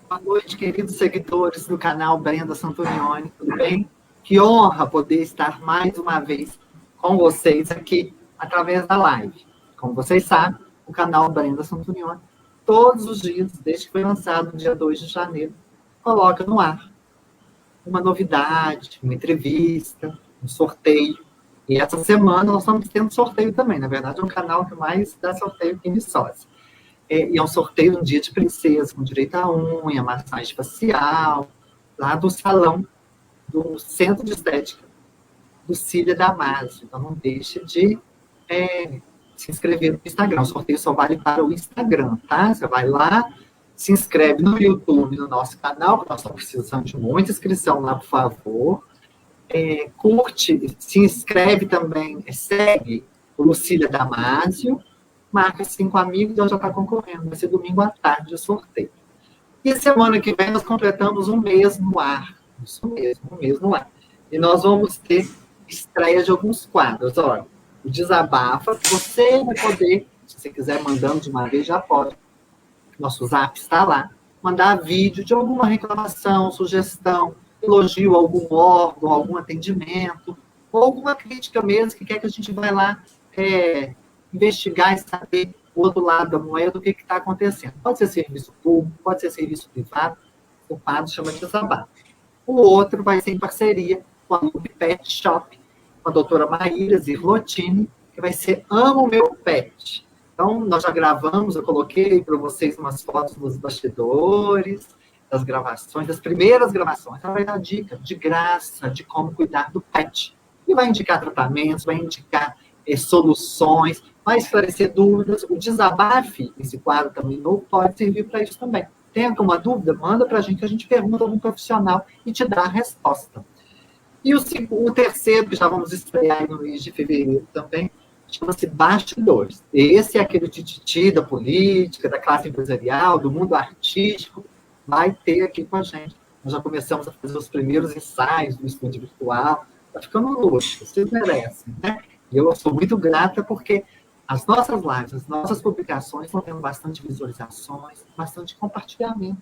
Boa noite, queridos seguidores do canal Brenda Santonioni, tudo bem? Que honra poder estar mais uma vez com vocês aqui através da live. Como vocês sabem, o canal Brenda Santonioni, todos os dias, desde que foi lançado no dia 2 de janeiro, coloca no ar uma novidade, uma entrevista, um sorteio. E essa semana nós estamos tendo sorteio também. Na verdade, é um canal que mais dá sorteio aqui em Viçosa. E é um sorteio no dia de princesa, com direito à unha, massagem facial, lá do salão do Centro de Estética do Cília Damasio. Então, não deixe de se inscrever no Instagram. O sorteio só vale para o Instagram, tá? Você vai lá, se inscreve no YouTube, no nosso canal, que nós estamos precisando de muita inscrição lá, por favor. Curte, se inscreve também, segue o Lucília Damasio, marca 5 amigos e já está concorrendo. Vai ser domingo à tarde o sorteio. E semana que vem nós completamos um mês no ar. Isso mesmo, um mês no ar. E nós vamos ter estreia de alguns quadros. Olha, o Desabafa, você vai poder, se você quiser mandando de uma vez, já pode. Nosso zap está lá. Mandar vídeo de alguma reclamação, sugestão, elogio a algum órgão, algum atendimento, ou alguma crítica mesmo que quer que a gente vai lá investigar e saber o outro lado da moeda, o que está acontecendo. Pode ser serviço público, pode ser serviço privado, o quadro chama de Desabafo. O outro vai ser em parceria com a Loop Pet Shop, com a doutora Maíra Zirlotini, que vai ser Amo Meu Pet. Então, nós já gravamos, eu coloquei para vocês umas fotos dos bastidores, das gravações, das primeiras gravações. Ela vai dar dica de graça de como cuidar do pet. E vai indicar tratamentos, vai indicar soluções, vai esclarecer dúvidas. O Desabafe, esse quadro também novo, pode servir para isso também. Tem alguma dúvida? Manda para a gente pergunta a algum profissional e te dá a resposta. E o terceiro, que já vamos estrear no mês de fevereiro também, chama-se Bastidores. Esse é aquele tititi da política, da classe empresarial, do mundo artístico, vai ter aqui com a gente. Nós já começamos a fazer os primeiros ensaios do estúdio virtual, está ficando luxo, vocês merecem, né? E eu sou muito grata porque as nossas lives, as nossas publicações estão tendo bastante visualizações, bastante compartilhamento.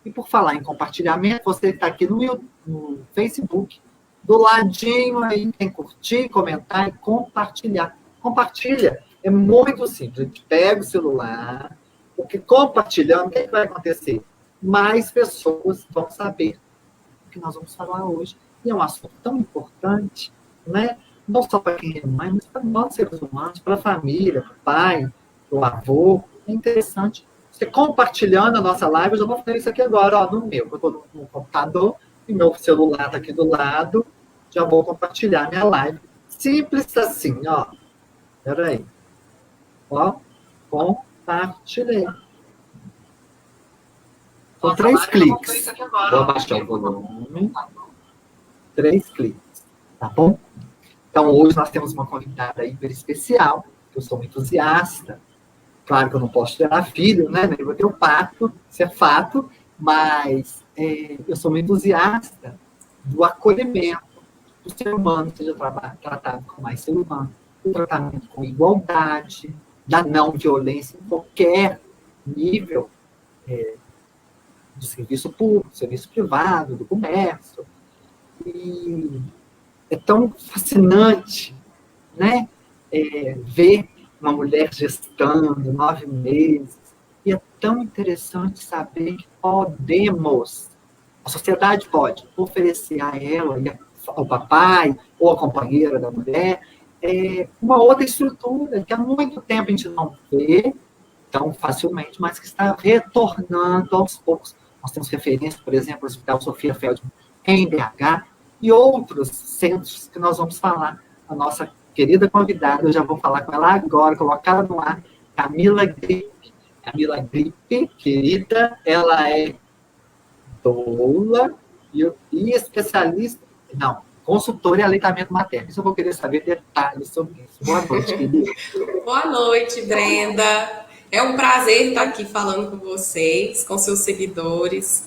E por falar em compartilhamento, você está aqui no Facebook, do ladinho aí, tem curtir, comentar e compartilhar. Compartilha, é muito simples. A gente pega o celular, porque compartilhando, o que vai acontecer? Mais pessoas vão saber o que nós vamos falar hoje. E é um assunto tão importante, né? Não só para quem é mãe, mas para nós seres humanos, para a família, para o pai, para o avô. É interessante. Você compartilhando a nossa live, eu já vou fazer isso aqui agora, ó, no meu. Eu estou no computador e meu celular está aqui do lado. Já vou compartilhar minha live. Simples assim, ó. Espera aí. Ó, compartilhei. São 3 cliques. Vou abaixar o volume. 3 cliques. Tá bom? Então, hoje nós temos uma convidada hiper especial. Eu sou um entusiasta. Claro que eu não posso gerar filho, né? Nem vou ter o parto, isso é fato. Mas eu sou um entusiasta do acolhimento do ser humano, seja tratado como mais ser humano, do tratamento com igualdade, da não violência em qualquer nível do serviço público, do serviço privado, do comércio. E é tão fascinante, né? Ver uma mulher gestando 9 meses. E é tão interessante saber que podemos, a sociedade pode oferecer a ela e ao papai ou à companheira da mulher uma outra estrutura que há muito tempo a gente não vê tão facilmente, mas que está retornando aos poucos. Nós temos referência, por exemplo, ao Hospital Sofia Feldman em BH e outros centros que nós vamos falar. A nossa querida convidada, eu já vou falar com ela agora, colocar ela no ar, Camila Gripe. Camila Gripe, querida, ela é doula e especialista, consultora em aleitamento materno. Isso eu vou querer saber detalhes sobre isso. Boa noite, querida. Boa noite, Brenda. É um prazer estar aqui falando com vocês, com seus seguidores.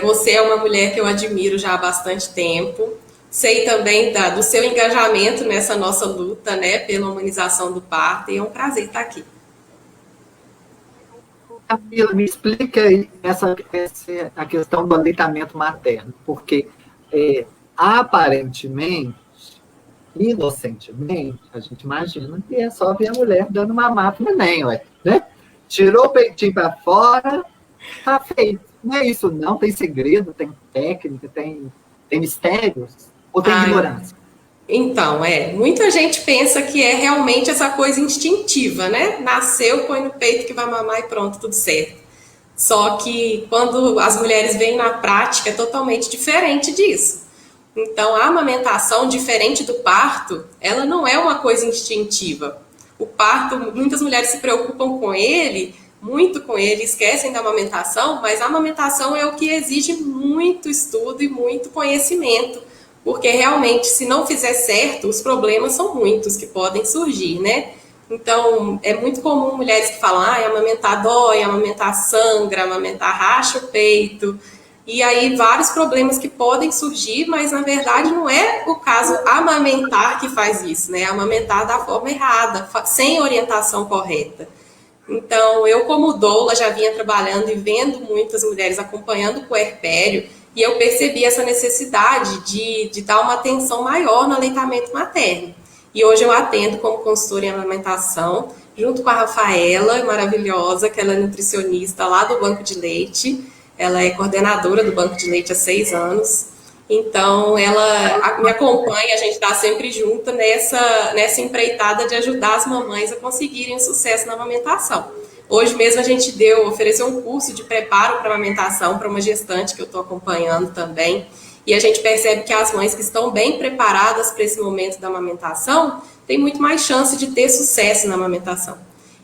Você é uma mulher que eu admiro já há bastante tempo. Sei também do seu engajamento nessa nossa luta, né, pela humanização do parto. E é um prazer estar aqui. Camila, me explica aí a questão do aleitamento materno, porque aparentemente, inocentemente, a gente imagina que é só ver a mulher dando mamar pro neném, ué, né? Tirou o peitinho para fora, tá feito. Não é isso, não. Tem segredo, tem técnica, tem mistérios, ou tem ignorância? Então, muita gente pensa que é realmente essa coisa instintiva, né? Nasceu, põe no peito que vai mamar e pronto, tudo certo. Só que quando as mulheres veem na prática, é totalmente diferente disso. Então, a amamentação, diferente do parto, ela não é uma coisa instintiva. O parto, muitas mulheres se preocupam com ele, muito com ele, esquecem da amamentação, mas a amamentação é o que exige muito estudo e muito conhecimento, porque realmente, se não fizer certo, os problemas são muitos que podem surgir, né? Então, é muito comum mulheres que falam, amamentar dói, amamentar sangra, amamentar racha o peito, e aí vários problemas que podem surgir, mas na verdade não é o caso amamentar que faz isso, né? Amamentar da forma errada, sem orientação correta. Então, eu como doula já vinha trabalhando e vendo muitas mulheres acompanhando o puerpério, e eu percebi essa necessidade de dar uma atenção maior no aleitamento materno. E hoje eu atendo como consultora em amamentação, junto com a Rafaela, maravilhosa, que ela é nutricionista lá do Banco de Leite. Ela é coordenadora do Banco de Leite há 6 anos. Então, ela me acompanha, a gente está sempre junto nessa empreitada de ajudar as mamães a conseguirem o sucesso na amamentação. Hoje mesmo a gente ofereceu um curso de preparo para amamentação para uma gestante que eu estou acompanhando também. E a gente percebe que as mães que estão bem preparadas para esse momento da amamentação têm muito mais chance de ter sucesso na amamentação.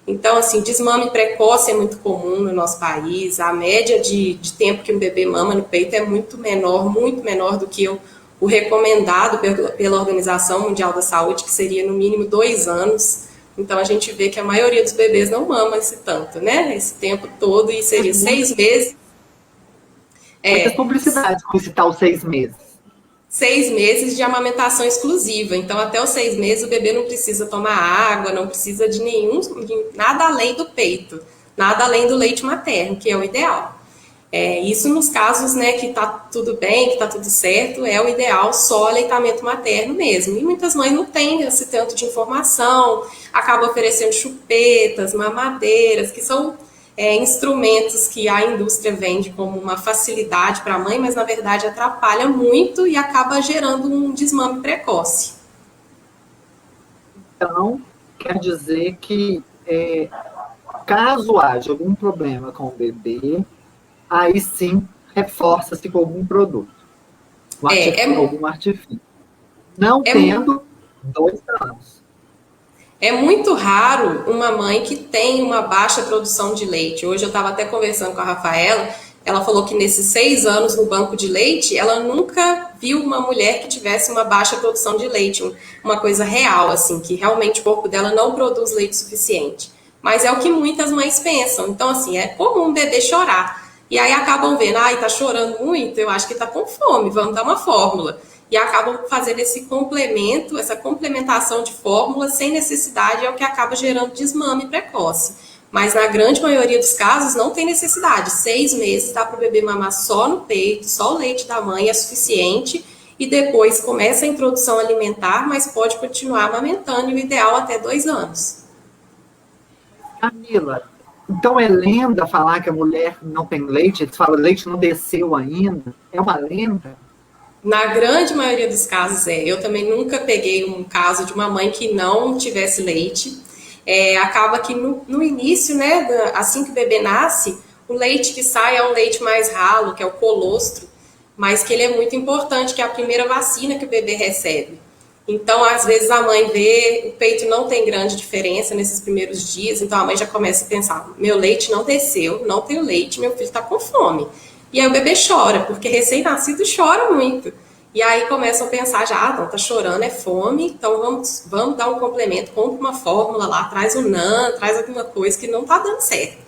Então, assim, desmame precoce é muito comum no nosso país. A média de tempo que um bebê mama no peito é muito menor do que o recomendado pela Organização Mundial da Saúde, que seria no mínimo 2 anos. Então, a gente vê que a maioria dos bebês não mama esse tanto, né? Esse tempo todo, e seria 6 meses. Muitas publicidades com esse tal 6 meses. 6 meses de amamentação exclusiva. Então, até os 6 meses, o bebê não precisa tomar água, não precisa de nada além do peito, nada além do leite materno, que é o ideal. Isso nos casos, né, que tá tudo bem, que tá tudo certo, é o ideal só aleitamento materno mesmo. E muitas mães não têm esse tanto de informação, acabam oferecendo chupetas, mamadeiras, que são instrumentos que a indústria vende como uma facilidade para a mãe, mas na verdade atrapalha muito e acaba gerando um desmame precoce. Então, quer dizer que caso haja algum problema com o bebê, aí sim reforça-se com algum produto, algum artifício. Não tendo 2 anos. É muito raro uma mãe que tem uma baixa produção de leite. Hoje eu estava até conversando com a Rafaela, ela falou que nesses 6 anos no banco de leite, ela nunca viu uma mulher que tivesse uma baixa produção de leite, uma coisa real, assim, que realmente o corpo dela não produz leite suficiente. Mas é o que muitas mães pensam. Então, assim, é comum um bebê chorar. E aí acabam vendo, tá chorando muito, eu acho que tá com fome, vamos dar uma fórmula. E acabam fazendo esse complemento, essa complementação de fórmula sem necessidade, é o que acaba gerando desmame precoce. Mas na grande maioria dos casos não tem necessidade. 6 meses dá para o bebê mamar só no peito, só o leite da mãe é suficiente, e depois começa a introdução alimentar, mas pode continuar amamentando, e o ideal até 2 anos. Camila, então é lenda falar que a mulher não tem leite? Eles falam leite não desceu ainda? É uma lenda? Na grande maioria dos casos Eu também nunca peguei um caso de uma mãe que não tivesse leite. Acaba que no início, né, assim que o bebê nasce, o leite que sai é um leite mais ralo, que é o colostro, mas que ele é muito importante, que é a primeira vacina que o bebê recebe. Então, às vezes a mãe vê, o peito não tem grande diferença nesses primeiros dias, então a mãe já começa a pensar, meu leite não desceu, não tenho leite, meu filho está com fome. E aí o bebê chora, porque recém-nascido chora muito. E aí começam a pensar já, não, tá chorando, é fome, então vamos dar um complemento, compra uma fórmula lá, traz um NAN, traz alguma coisa que não tá dando certo.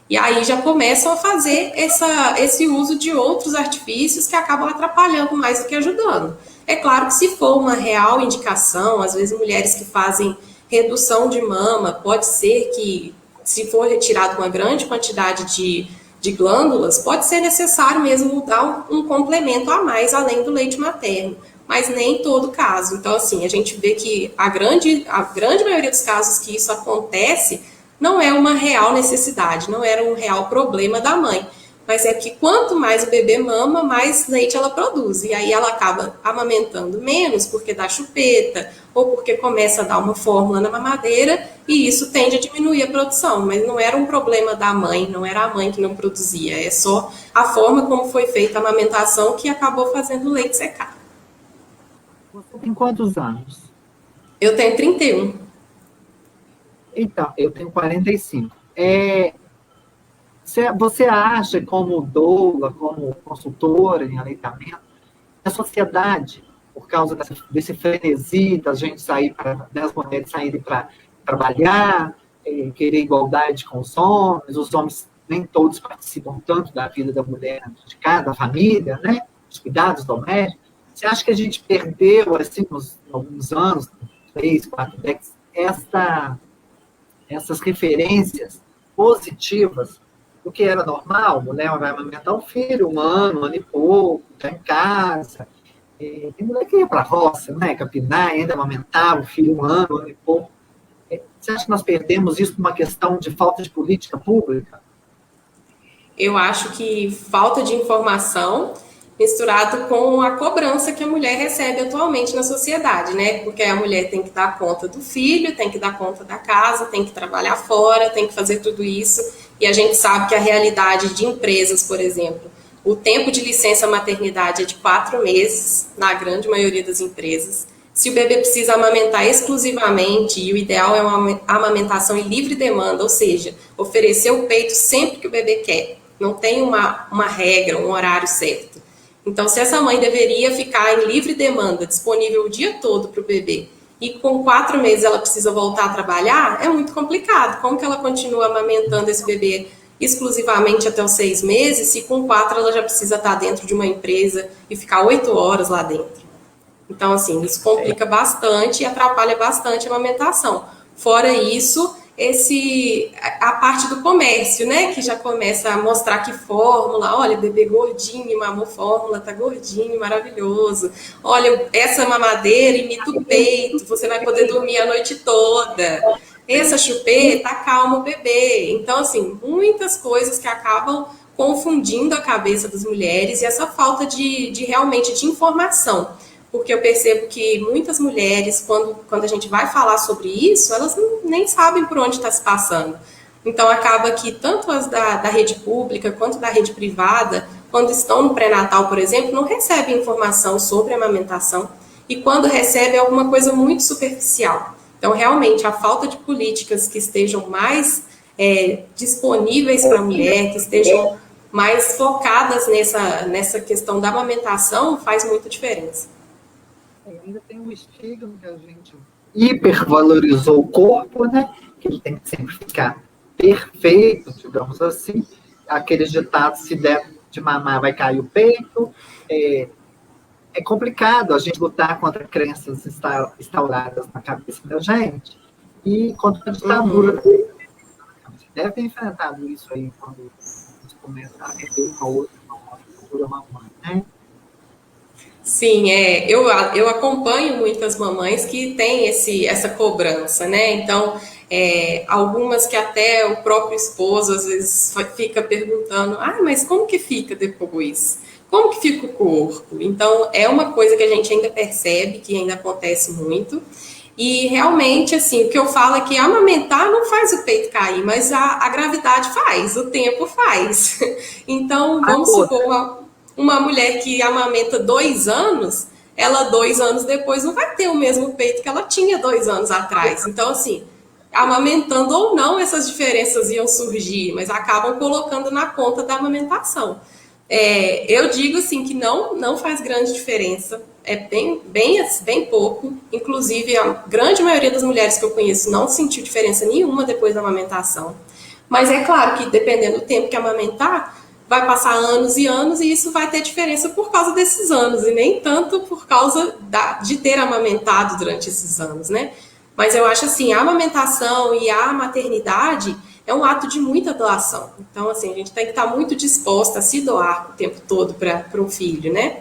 E aí já começam a fazer esse uso de outros artifícios que acabam atrapalhando mais do que ajudando. É claro que se for uma real indicação, às vezes mulheres que fazem redução de mama, pode ser que se for retirado uma grande quantidade de glândulas, pode ser necessário mesmo dar um complemento a mais, além do leite materno, mas nem em todo caso. Então, assim, a gente vê que a grande maioria dos casos que isso acontece não é uma real necessidade, não era um real problema da mãe, mas é que quanto mais o bebê mama, mais leite ela produz, e aí ela acaba amamentando menos porque dá chupeta, ou porque começa a dar uma fórmula na mamadeira, e isso tende a diminuir a produção, mas não era um problema da mãe, não era a mãe que não produzia, é só a forma como foi feita a amamentação que acabou fazendo o leite secar. Você tem quantos anos? Eu tenho 31. Então, eu tenho 45. Você acha, como doula, como consultora em aleitamento, a sociedade, por causa desse frenesi da gente sair das mulheres saírem para trabalhar, querer igualdade com os homens nem todos participam tanto da vida da mulher de casa, da família, né? Os cuidados domésticos. Você acha que a gente perdeu, assim, nos alguns anos, 3, 4 décadas, essas referências positivas do que era normal? A mulher vai amamentar um filho, um ano e pouco, está em casa. Tem mulher que ia para a roça, né, capinar, ainda amamentava o filho um ano e pouco. Você acha que nós perdemos isso por uma questão de falta de política pública? Eu acho que falta de informação misturado com a cobrança que a mulher recebe atualmente na sociedade, né? Porque a mulher tem que dar conta do filho, tem que dar conta da casa, tem que trabalhar fora, tem que fazer tudo isso. E a gente sabe que a realidade de empresas, por exemplo, o tempo de licença maternidade é de 4 meses, na grande maioria das empresas. Se o bebê precisa amamentar exclusivamente, e o ideal é uma amamentação em livre demanda, ou seja, oferecer o peito sempre que o bebê quer. Não tem uma regra, um horário certo. Então, se essa mãe deveria ficar em livre demanda, disponível o dia todo para o bebê, e com 4 meses ela precisa voltar a trabalhar, é muito complicado. Como que ela continua amamentando esse bebê exclusivamente até os 6 meses, se com 4 ela já precisa estar dentro de uma empresa e ficar 8 horas lá dentro? Então, assim, isso complica bastante e atrapalha bastante a amamentação. Fora isso, a parte do comércio, né, que já começa a mostrar que fórmula, olha, bebê gordinho, mamou fórmula, tá gordinho, maravilhoso. Olha, essa mamadeira imita o peito, você vai poder dormir a noite toda. Essa chupeta acalma o bebê. Então, assim, muitas coisas que acabam confundindo a cabeça das mulheres e essa falta de realmente de informação. Porque eu percebo que muitas mulheres, quando a gente vai falar sobre isso, elas nem sabem por onde está se passando. Então, acaba que tanto as da rede pública quanto da rede privada, quando estão no pré-natal, por exemplo, não recebem informação sobre a amamentação e quando recebem é alguma coisa muito superficial. Então, realmente, a falta de políticas que estejam mais disponíveis para a mulher, que estejam mais focadas nessa questão da amamentação, faz muita diferença. Ainda tem um estigma que a gente hipervalorizou o corpo, né? Que ele tem que sempre ficar perfeito, digamos assim. Aqueles ditados, se der de mamar, vai cair o peito. É complicado a gente lutar contra crenças instauradas na cabeça da gente e contra a ditadura. Você deve ter enfrentado isso aí quando você começa a rever uma outra cultura mamãe, né? Sim, eu acompanho muitas mamães que têm essa cobrança, né? Então, algumas que até o próprio esposo às vezes fica perguntando, mas como que fica depois? Como que fica o corpo? Então, é uma coisa que a gente ainda percebe, que ainda acontece muito. E realmente, assim, o que eu falo é que amamentar não faz o peito cair, mas a gravidade faz, o tempo faz. Então, vamos supor uma mulher que amamenta 2 anos, ela 2 anos depois não vai ter o mesmo peito que ela tinha 2 anos atrás. Então, assim, amamentando ou não, essas diferenças iam surgir, mas acabam colocando na conta da amamentação. Eu digo, assim, que não faz grande diferença, é bem pouco. Inclusive, a grande maioria das mulheres que eu conheço não sentiu diferença nenhuma depois da amamentação. Mas é claro que, dependendo do tempo que amamentar, vai passar anos e anos e isso vai ter diferença por causa desses anos e nem tanto por causa de ter amamentado durante esses anos, né? Mas eu acho assim, a amamentação e a maternidade, é um ato de muita doação. Então, assim, a gente tem que estar muito disposta a se doar o tempo todo para um filho, né?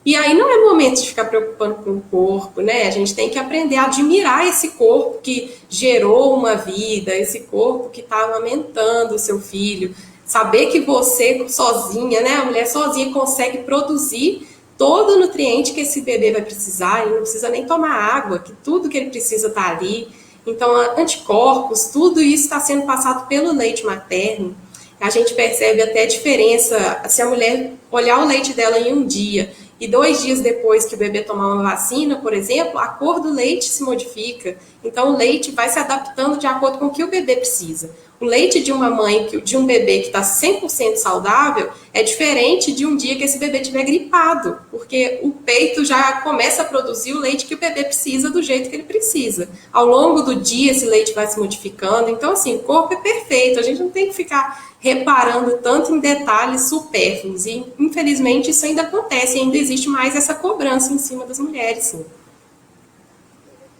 E aí não é momento de ficar preocupando com o corpo, né? A gente tem que aprender a admirar esse corpo que gerou uma vida, esse corpo que está amamentando o seu filho. Saber que você sozinha, né? A mulher sozinha consegue produzir todo o nutriente que esse bebê vai precisar, ele não precisa nem tomar água, que tudo que ele precisa está ali. Então, anticorpos, tudo isso está sendo passado pelo leite materno. A gente percebe até a diferença se a mulher olhar o leite dela em um dia e 2 dias depois que o bebê tomar uma vacina, por exemplo, a cor do leite se modifica. Então, o leite vai se adaptando de acordo com o que o bebê precisa. O leite de uma mãe, de um bebê que está 100% saudável, é diferente de um dia que esse bebê estiver gripado, porque o peito já começa a produzir o leite que o bebê precisa do jeito que ele precisa. Ao longo do dia, esse leite vai se modificando. Então, assim, o corpo é perfeito, a gente não tem que ficar reparando tanto em detalhes supérfluos. E, infelizmente, isso ainda acontece, ainda existe mais essa cobrança em cima das mulheres, sim.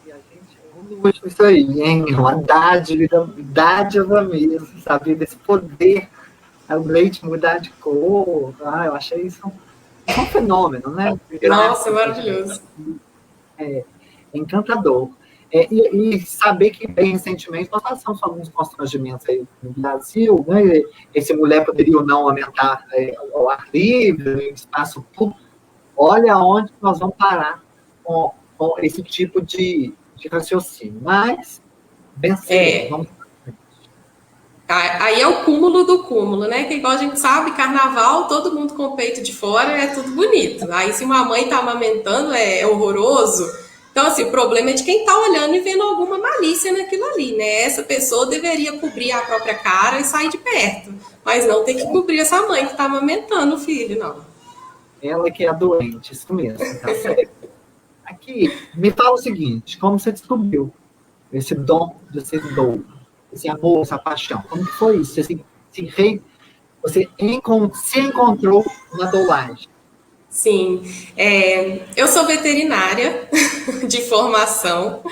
E a gente usa muito isso aí, hein? Uma dádiva mesmo, sabe? Desse poder, o leite mudar de cor. Eu achei isso um fenômeno, né? Nossa, maravilhoso. É encantador. E saber que, bem recentemente, nós passamos alguns constrangimentos aí no Brasil, né? Esse mulher poderia ou não aumentar ao ar livre, em espaço público. Olha onde nós vamos parar com esse tipo de raciocínio. Mas, vencer, vamos. Aí é o cúmulo do cúmulo, né? Que igual a gente sabe, carnaval, todo mundo com o peito de fora, é tudo bonito. Aí se uma mãe tá amamentando, é horroroso. Então, assim, o problema é de quem tá olhando e vendo alguma malícia naquilo ali, né? Essa pessoa deveria cobrir a própria cara e sair de perto. Mas não tem que cobrir essa mãe que tá amamentando o filho, não. Ela que é a doente, isso mesmo, tá certo. Aqui, me fala o seguinte, como você descobriu esse dom de ser dono? Esse amor, essa paixão. Como que foi isso? Você se encontrou na doulagem. Sim. Eu sou veterinária de formação.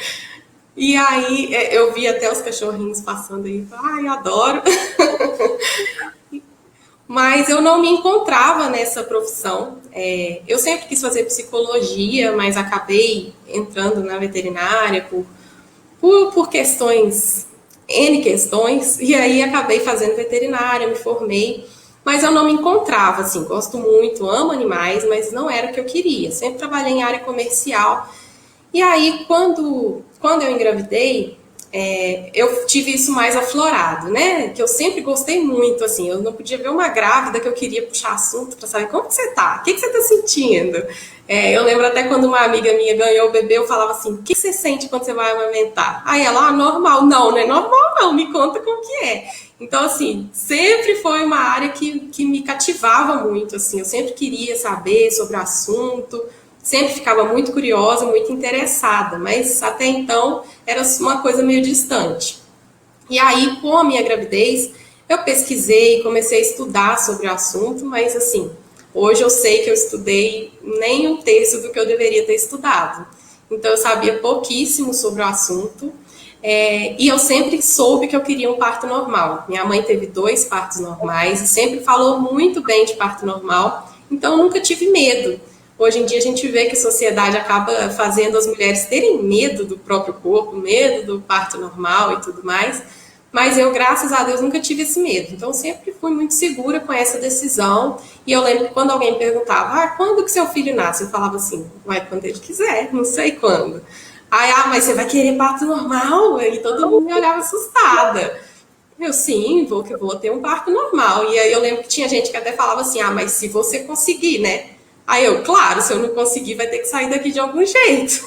E aí eu vi até os cachorrinhos passando aí. Ai, adoro. Mas eu não me encontrava nessa profissão. Eu sempre quis fazer psicologia, mas acabei entrando na veterinária por questões, N questões, e aí acabei fazendo veterinária, me formei, mas eu não me encontrava, assim, gosto muito, amo animais, mas não era o que eu queria, sempre trabalhei em área comercial, e aí quando eu engravidei, eu tive isso mais aflorado, né, que eu sempre gostei muito, assim, eu não podia ver uma grávida que eu queria puxar assunto para saber como que você tá, o que você tá sentindo. Eu lembro até quando uma amiga minha ganhou o bebê, eu falava assim, o que você sente quando você vai amamentar? Aí ela, normal. Não é normal não, me conta como que é. Então, assim, sempre foi uma área que me cativava muito, assim, eu sempre queria saber sobre o assunto, sempre ficava muito curiosa, muito interessada, mas até então era uma coisa meio distante. E aí, com a minha gravidez, eu pesquisei, comecei a estudar sobre o assunto, mas assim, hoje eu sei que eu estudei nem um terço do que eu deveria ter estudado. Então, eu sabia pouquíssimo sobre o assunto. E eu sempre soube que eu queria um parto normal. Minha mãe teve 2 partos normais e sempre falou muito bem de parto normal. Então, eu nunca tive medo. Hoje em dia, a gente vê que a sociedade acaba fazendo as mulheres terem medo do próprio corpo, medo do parto normal e tudo mais. Mas eu, graças a Deus, nunca tive esse medo. Então, eu sempre fui muito segura com essa decisão. E eu lembro que quando alguém perguntava, quando que seu filho nasce? Eu falava assim, vai quando ele quiser, não sei quando. Aí, mas você vai querer parto normal? E todo mundo me olhava assustada. Eu, sim, vou ter um parto normal. E aí eu lembro que tinha gente que até falava assim, mas se você conseguir, né? Aí eu, claro, se eu não conseguir, vai ter que sair daqui de algum jeito.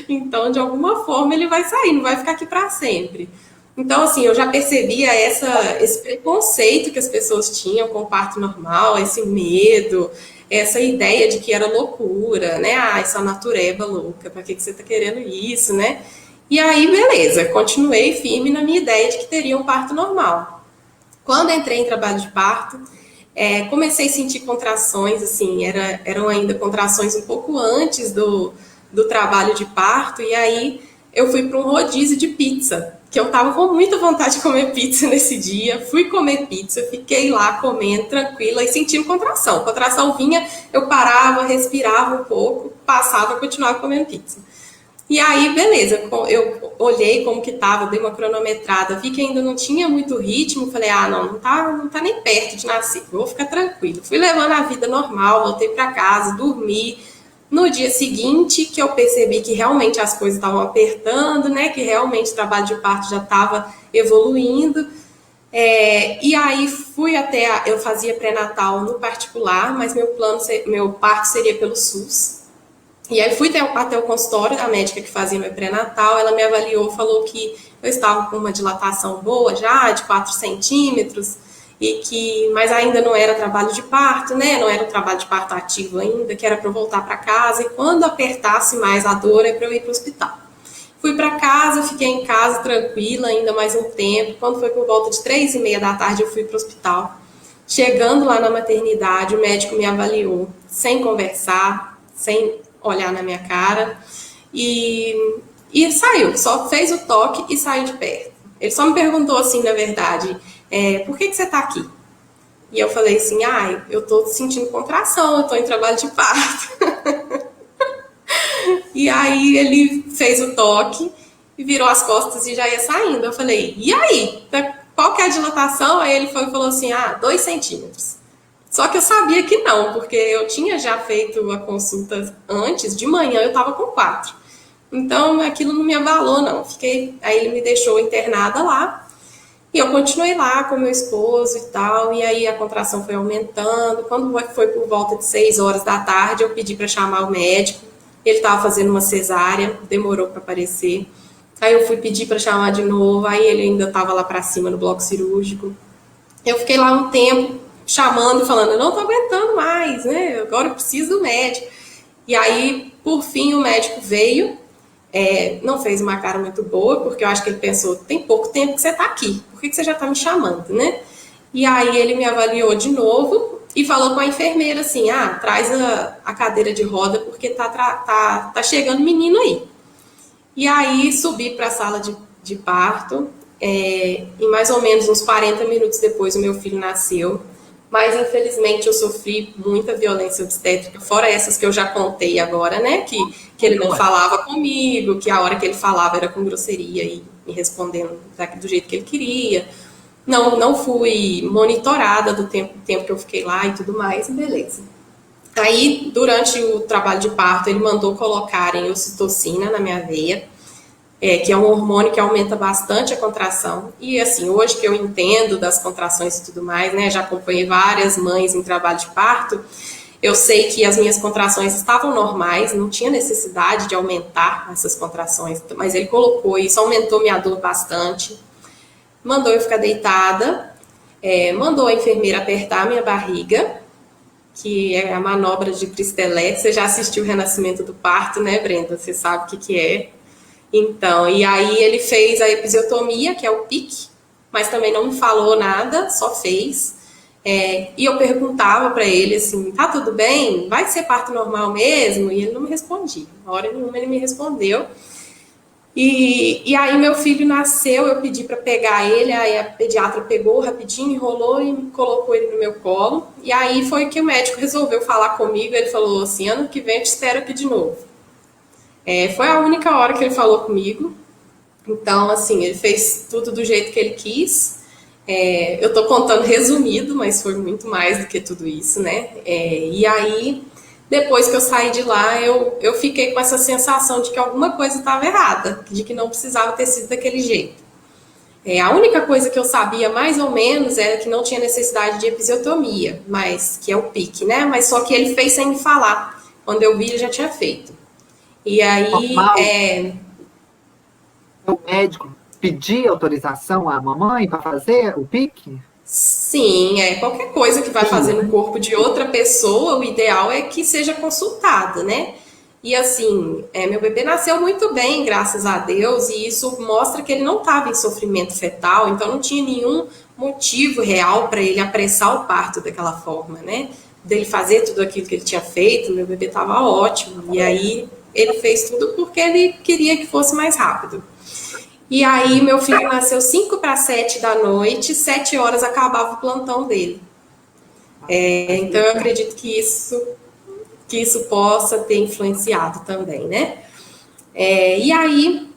Então, de alguma forma, ele vai sair, não vai ficar aqui para sempre. Então, assim, eu já percebia esse preconceito que as pessoas tinham com o parto normal, esse medo, essa ideia de que era loucura, né? Essa natureba louca, pra que você tá querendo isso, né? E aí, beleza, continuei firme na minha ideia de que teria um parto normal. Quando entrei em trabalho de parto, comecei a sentir contrações, assim, eram ainda contrações um pouco antes do trabalho de parto, e aí eu fui para um rodízio de pizza. que eu tava com muita vontade de comer pizza nesse dia. Fui comer pizza, fiquei lá comendo tranquila e sentindo contração. Contração vinha, eu parava, respirava um pouco, passava, continuava comendo pizza. E aí, beleza, eu olhei como que tava, dei uma cronometrada, vi que ainda não tinha muito ritmo, falei, não tá nem perto de nascer, vou ficar tranquilo. Fui levando a vida normal, voltei para casa, dormi. No dia seguinte, que eu percebi que realmente as coisas estavam apertando, né, que realmente o trabalho de parto já estava evoluindo, e aí fui eu fazia pré-natal no particular, mas meu parto seria pelo SUS. E aí fui até o consultório da médica que fazia meu pré-natal, ela me avaliou, falou que eu estava com uma dilatação boa já, de 4 centímetros, mas ainda não era trabalho de parto, né? Não era um trabalho de parto ativo ainda, que era para eu voltar para casa, e quando apertasse mais a dor é para eu ir para o hospital. Fui para casa, fiquei em casa tranquila ainda mais um tempo. Quando foi por volta de 3h30 da tarde, eu fui para o hospital. Chegando lá na maternidade, o médico me avaliou, sem conversar, sem olhar na minha cara, e saiu, só fez o toque e saiu de perto. Ele só me perguntou assim, na verdade, por que você tá aqui? E eu falei assim, eu tô sentindo contração, eu tô em trabalho de parto. E aí ele fez o toque e virou as costas e já ia saindo. Eu falei, e aí? Qual que é a dilatação? Aí ele falou assim, 2 centímetros. Só que eu sabia que não, porque eu tinha já feito a consulta antes, de manhã eu estava com 4. Então aquilo não me abalou, não. Aí ele me deixou internada lá, e eu continuei lá com meu esposo e tal, e aí a contração foi aumentando. Quando foi por volta de 6 horas da tarde, eu pedi para chamar o médico. Ele estava fazendo uma cesárea, demorou para aparecer. Aí eu fui pedir para chamar de novo, aí ele ainda estava lá para cima no bloco cirúrgico. Eu fiquei lá um tempo, chamando, falando, eu não tô aguentando mais, né? Agora eu preciso do médico. E aí, por fim, o médico veio, não fez uma cara muito boa, porque eu acho que ele pensou, tem pouco tempo que você tá aqui, por que você já tá me chamando, né? E aí ele me avaliou de novo e falou com a enfermeira assim, traz a cadeira de roda, porque tá chegando menino aí. E aí subi para a sala de parto, e mais ou menos uns 40 minutos depois o meu filho nasceu. Mas, infelizmente, eu sofri muita violência obstétrica, fora essas que eu já contei agora, né? Que ele não falava comigo, que a hora que ele falava era com grosseria e me respondendo do jeito que ele queria. Não fui monitorada do tempo que eu fiquei lá e tudo mais, e beleza. Aí, durante o trabalho de parto, ele mandou colocarem ocitocina na minha veia, que é um hormônio que aumenta bastante a contração. E assim, hoje que eu entendo das contrações e tudo mais, né, já acompanhei várias mães em trabalho de parto, eu sei que as minhas contrações estavam normais, não tinha necessidade de aumentar essas contrações, mas ele colocou, isso aumentou minha dor bastante, mandou eu ficar deitada, mandou a enfermeira apertar a minha barriga, que é a manobra de Cristelé. Você já assistiu o Renascimento do Parto, né, Brenda? Você sabe o que é. Então, e aí ele fez a episiotomia, que é o PIC, mas também não me falou nada, só fez. E eu perguntava para ele assim, tá tudo bem? Vai ser parto normal mesmo? E ele não me respondia. Na hora nenhuma ele me respondeu. E aí meu filho nasceu, eu pedi para pegar ele, aí a pediatra pegou rapidinho, enrolou e colocou ele no meu colo. E aí foi que o médico resolveu falar comigo, ele falou assim, ano que vem eu te espero aqui de novo. Foi a única hora que ele falou comigo. Então, assim, ele fez tudo do jeito que ele quis. Eu tô contando resumido, mas foi muito mais do que tudo isso, né? E aí, depois que eu saí de lá, eu fiquei com essa sensação de que alguma coisa estava errada, de que não precisava ter sido daquele jeito. A única coisa que eu sabia, mais ou menos, era que não tinha necessidade de episiotomia, mas que é o PIC, né? Mas só que ele fez sem me falar. Quando eu vi, ele já tinha feito. E aí, o médico pedir autorização à mamãe para fazer o PIC? Sim, qualquer coisa que vai fazer no corpo de outra pessoa, o ideal é que seja consultada, né? E assim, meu bebê nasceu muito bem, graças a Deus, e isso mostra que ele não estava em sofrimento fetal, então não tinha nenhum motivo real para ele apressar o parto daquela forma, né? Dele fazer tudo aquilo que ele tinha feito, meu bebê estava ótimo, e aí ele fez tudo porque ele queria que fosse mais rápido. E aí meu filho nasceu 5 para 7 da noite, 7 horas acabava o plantão dele. Então eu acredito que isso possa ter influenciado também, né? E aí,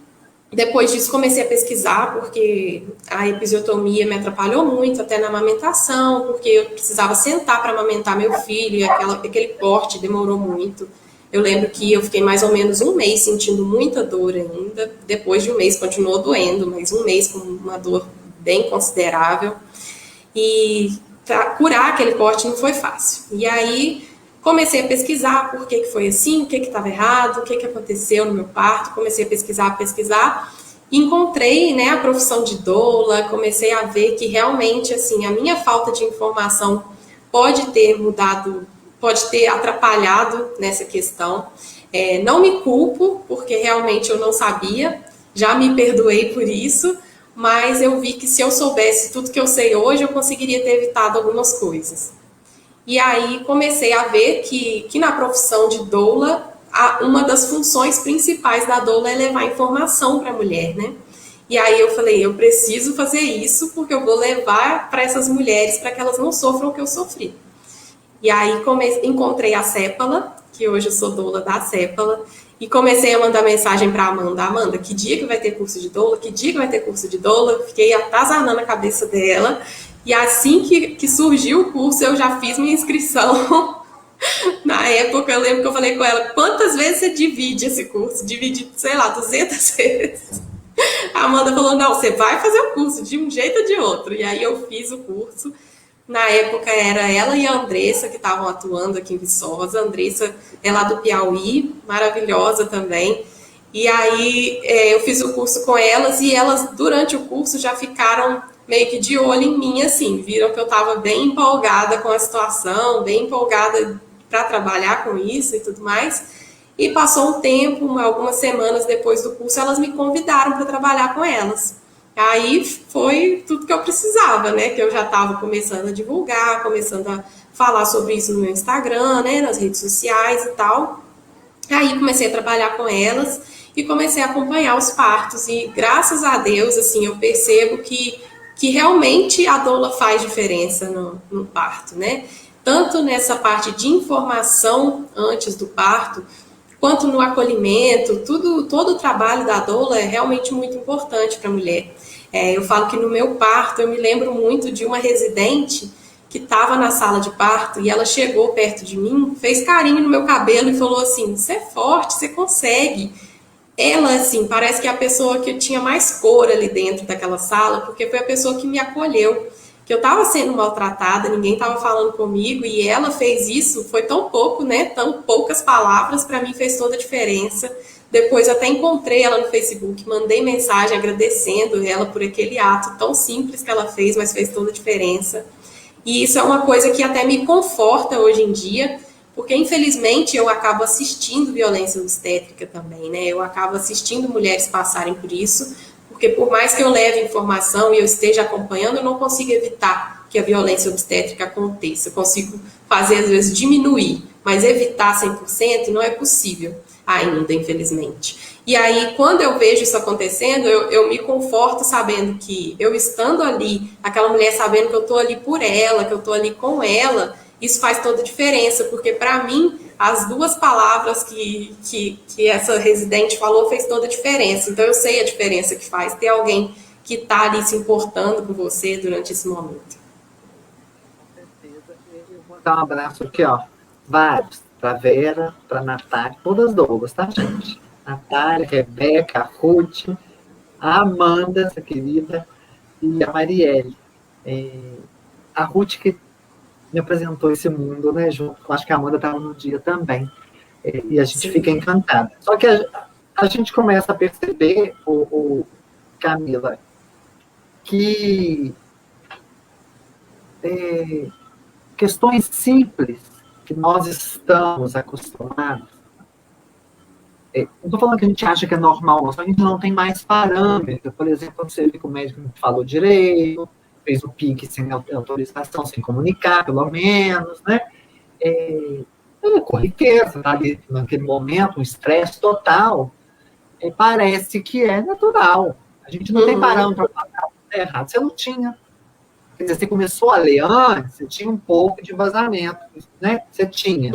depois disso, comecei a pesquisar, porque a episiotomia me atrapalhou muito, até na amamentação, porque eu precisava sentar para amamentar meu filho, e aquele corte demorou muito. Eu lembro que eu fiquei mais ou menos um mês sentindo muita dor ainda. Depois de um mês continuou doendo, mas um mês com uma dor bem considerável. E curar aquele corte não foi fácil. E aí comecei a pesquisar por que foi assim, o que estava errado, o que aconteceu no meu parto. Comecei a pesquisar. Encontrei, né, a profissão de doula, comecei a ver que realmente, assim, a minha falta de informação pode ter mudado, pode ter atrapalhado nessa questão. Não me culpo, porque realmente eu não sabia, já me perdoei por isso, mas eu vi que se eu soubesse tudo que eu sei hoje, eu conseguiria ter evitado algumas coisas. E aí comecei a ver que na profissão de doula, uma das funções principais da doula é levar informação para a mulher, né? E aí eu falei, eu preciso fazer isso porque eu vou levar para essas mulheres para que elas não sofram o que eu sofri. E aí encontrei a Cépala, que hoje eu sou doula da Cépala, e comecei a mandar mensagem para Amanda. Amanda, que dia que vai ter curso de doula? Que dia que vai ter curso de doula? Fiquei atazanando a cabeça dela. E assim que surgiu o curso, eu já fiz minha inscrição. Na época, eu lembro que eu falei com ela, quantas vezes você divide esse curso? Divide, sei lá, 200 vezes. A Amanda falou, não, você vai fazer o curso de um jeito ou de outro. E aí eu fiz o curso. Na época era ela e a Andressa que estavam atuando aqui em Viçosa. A Andressa é lá do Piauí, maravilhosa também. E aí eu fiz o curso com elas e elas, durante o curso, já ficaram meio que de olho em mim, assim. Viram que eu estava bem empolgada com a situação, bem empolgada para trabalhar com isso e tudo mais. E passou um tempo, algumas semanas depois do curso, elas me convidaram para trabalhar com elas. Aí foi tudo que eu precisava, né? Que eu já estava começando a divulgar, começando a falar sobre isso no meu Instagram, né? Nas redes sociais e tal. Aí comecei a trabalhar com elas e comecei a acompanhar os partos. E graças a Deus, assim, eu percebo que realmente a doula faz diferença no parto, né? Tanto nessa parte de informação antes do parto, quanto no acolhimento, todo o trabalho da doula é realmente muito importante para a mulher. Eu falo que no meu parto, eu me lembro muito de uma residente que estava na sala de parto e ela chegou perto de mim, fez carinho no meu cabelo e falou assim, você é forte, você consegue. Ela, assim, parece que é a pessoa que tinha mais cor ali dentro daquela sala, porque foi a pessoa que me acolheu, que eu estava sendo maltratada, ninguém estava falando comigo, e ela fez isso, foi tão pouco, né, tão poucas palavras, para mim fez toda a diferença. Depois até encontrei ela no Facebook, mandei mensagem agradecendo ela por aquele ato tão simples que ela fez, mas fez toda a diferença. E isso é uma coisa que até me conforta hoje em dia, porque infelizmente eu acabo assistindo violência obstétrica também, né? Eu acabo assistindo mulheres passarem por isso, porque por mais que eu leve informação e eu esteja acompanhando, eu não consigo evitar que a violência obstétrica aconteça. Eu consigo fazer, às vezes, diminuir, mas evitar 100% não é possível ainda, infelizmente. E aí, quando eu vejo isso acontecendo, eu me conforto sabendo que eu estando ali, aquela mulher sabendo que eu estou ali por ela, que eu estou ali com ela, isso faz toda a diferença, porque para mim, as duas palavras que essa residente falou fez toda a diferença. Então, eu sei a diferença que faz ter alguém que está ali se importando com você durante esse momento. Com certeza. Eu vou dar um abraço aqui, ó. Vários. Para Vera, para Natália, todas doulas, tá, gente? Natália, Rebeca, a Ruth, a Amanda, essa querida, e a Marielle. A Ruth que me apresentou esse mundo, né, junto. Acho que a Amanda estava no dia também. E a gente fica encantada. Só que a gente começa a perceber, Camila, que questões simples que nós estamos acostumados, não estou falando que a gente acha que é normal, não, só que a gente não tem mais parâmetro. Por exemplo, quando você vê que o médico não falou direito, fez o pique sem autorização, sem comunicar, pelo menos, né? É corriqueiro, tá ali naquele momento, um estresse total. Parece que é natural. A A gente não tem parâmetro para falar que é errado. Você não tinha. Quer dizer, você começou a ler antes, você tinha um pouco de vazamento, né? Você tinha.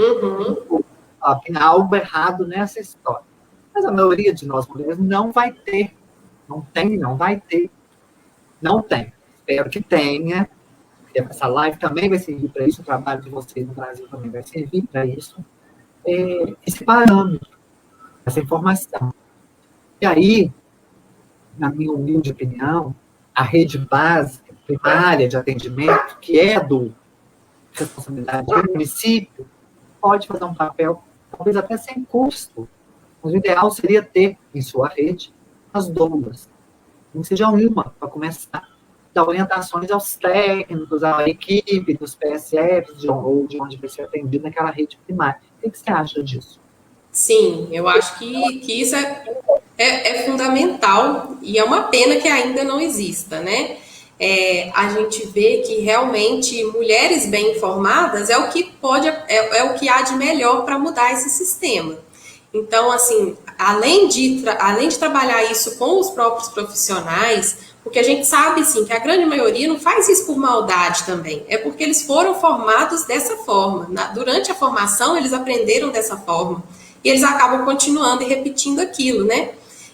Tem algo errado nessa história. Mas a maioria de nós mulheres não vai ter. Não vai ter. Não tem. Espero que tenha. Essa live também vai servir para isso. O trabalho de vocês no Brasil também vai servir para isso. Esse parâmetro, essa informação. E aí, na minha humilde opinião, a rede básica, primária de atendimento, que é do responsabilidade do município, pode fazer um papel, talvez até sem custo. Mas o ideal seria ter em sua rede as doulas. Nem seja uma, para começar, dar orientações aos técnicos, à equipe dos PSFs, ou de onde vai ser atendido naquela rede primária. O que você acha disso? Sim, eu acho que isso é fundamental e é uma pena que ainda não exista, né? A gente vê que realmente mulheres bem informadas é o que o que há de melhor para mudar esse sistema. Então, assim, além de trabalhar isso com os próprios profissionais, porque a gente sabe, sim, que a grande maioria não faz isso por maldade também, é porque eles foram formados dessa forma. Durante a formação, eles aprenderam dessa forma e eles acabam continuando e repetindo aquilo, né?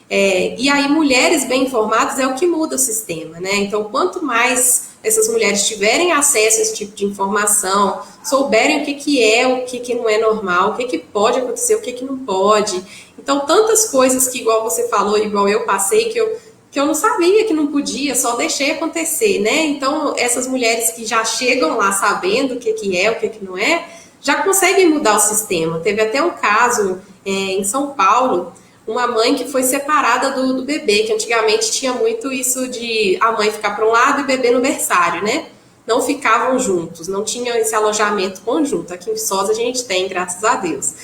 E aí, mulheres bem informadas é o que muda o sistema, né? Então, quanto mais essas mulheres tiverem acesso a esse tipo de informação, souberem o que é, o que não é normal, o que pode acontecer, o que não pode. Então, tantas coisas que, igual você falou, igual eu passei, que eu não sabia que não podia, só deixei acontecer, né? Então, essas mulheres que já chegam lá sabendo o que é, o que não é, já conseguem mudar o sistema. Teve até um caso em São Paulo, uma mãe que foi separada do bebê, que antigamente tinha muito isso de a mãe ficar para um lado e o bebê no berçário, né? Não ficavam juntos, não tinha esse alojamento conjunto. Aqui em Viçosa a gente tem, graças a Deus.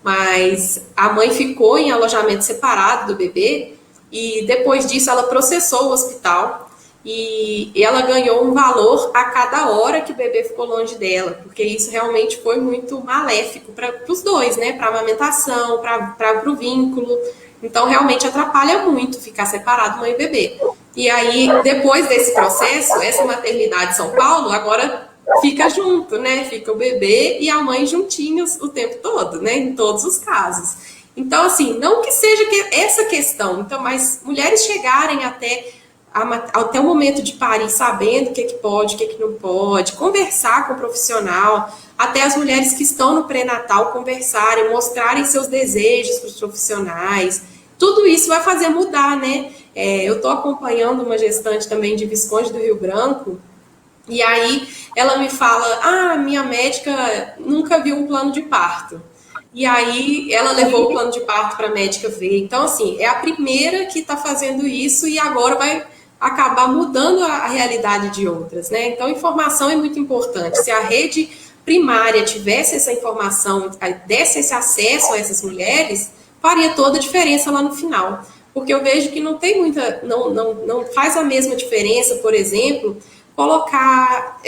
Mas a mãe ficou em alojamento separado do bebê e depois disso ela processou o hospital e ela ganhou um valor a cada hora que o bebê ficou longe dela, porque isso realmente foi muito maléfico para os dois, né? Para a amamentação, para o vínculo. Então, realmente atrapalha muito ficar separado mãe e bebê. E aí, depois desse processo, essa maternidade de São Paulo agora fica junto, né? Fica o bebê e a mãe juntinhos o tempo todo, né? Em todos os casos. Então, assim, não que seja essa questão, então, mas mulheres chegarem até o momento de parir, sabendo o que pode, o que não pode, conversar com o profissional, até as mulheres que estão no pré-natal conversarem, mostrarem seus desejos para os profissionais. Tudo isso vai fazer mudar, né? Eu estou acompanhando uma gestante também de Visconde do Rio Branco, e aí ela me fala, minha médica nunca viu um plano de parto. E aí ela levou o plano de parto para a médica ver. Então, assim, é a primeira que está fazendo isso e agora vai acabar mudando a realidade de outras, né? Então, informação é muito importante. Se a rede primária tivesse essa informação, desse esse acesso a essas mulheres, faria toda a diferença lá no final. Porque eu vejo que não tem muita, não faz a mesma diferença, por exemplo, colocar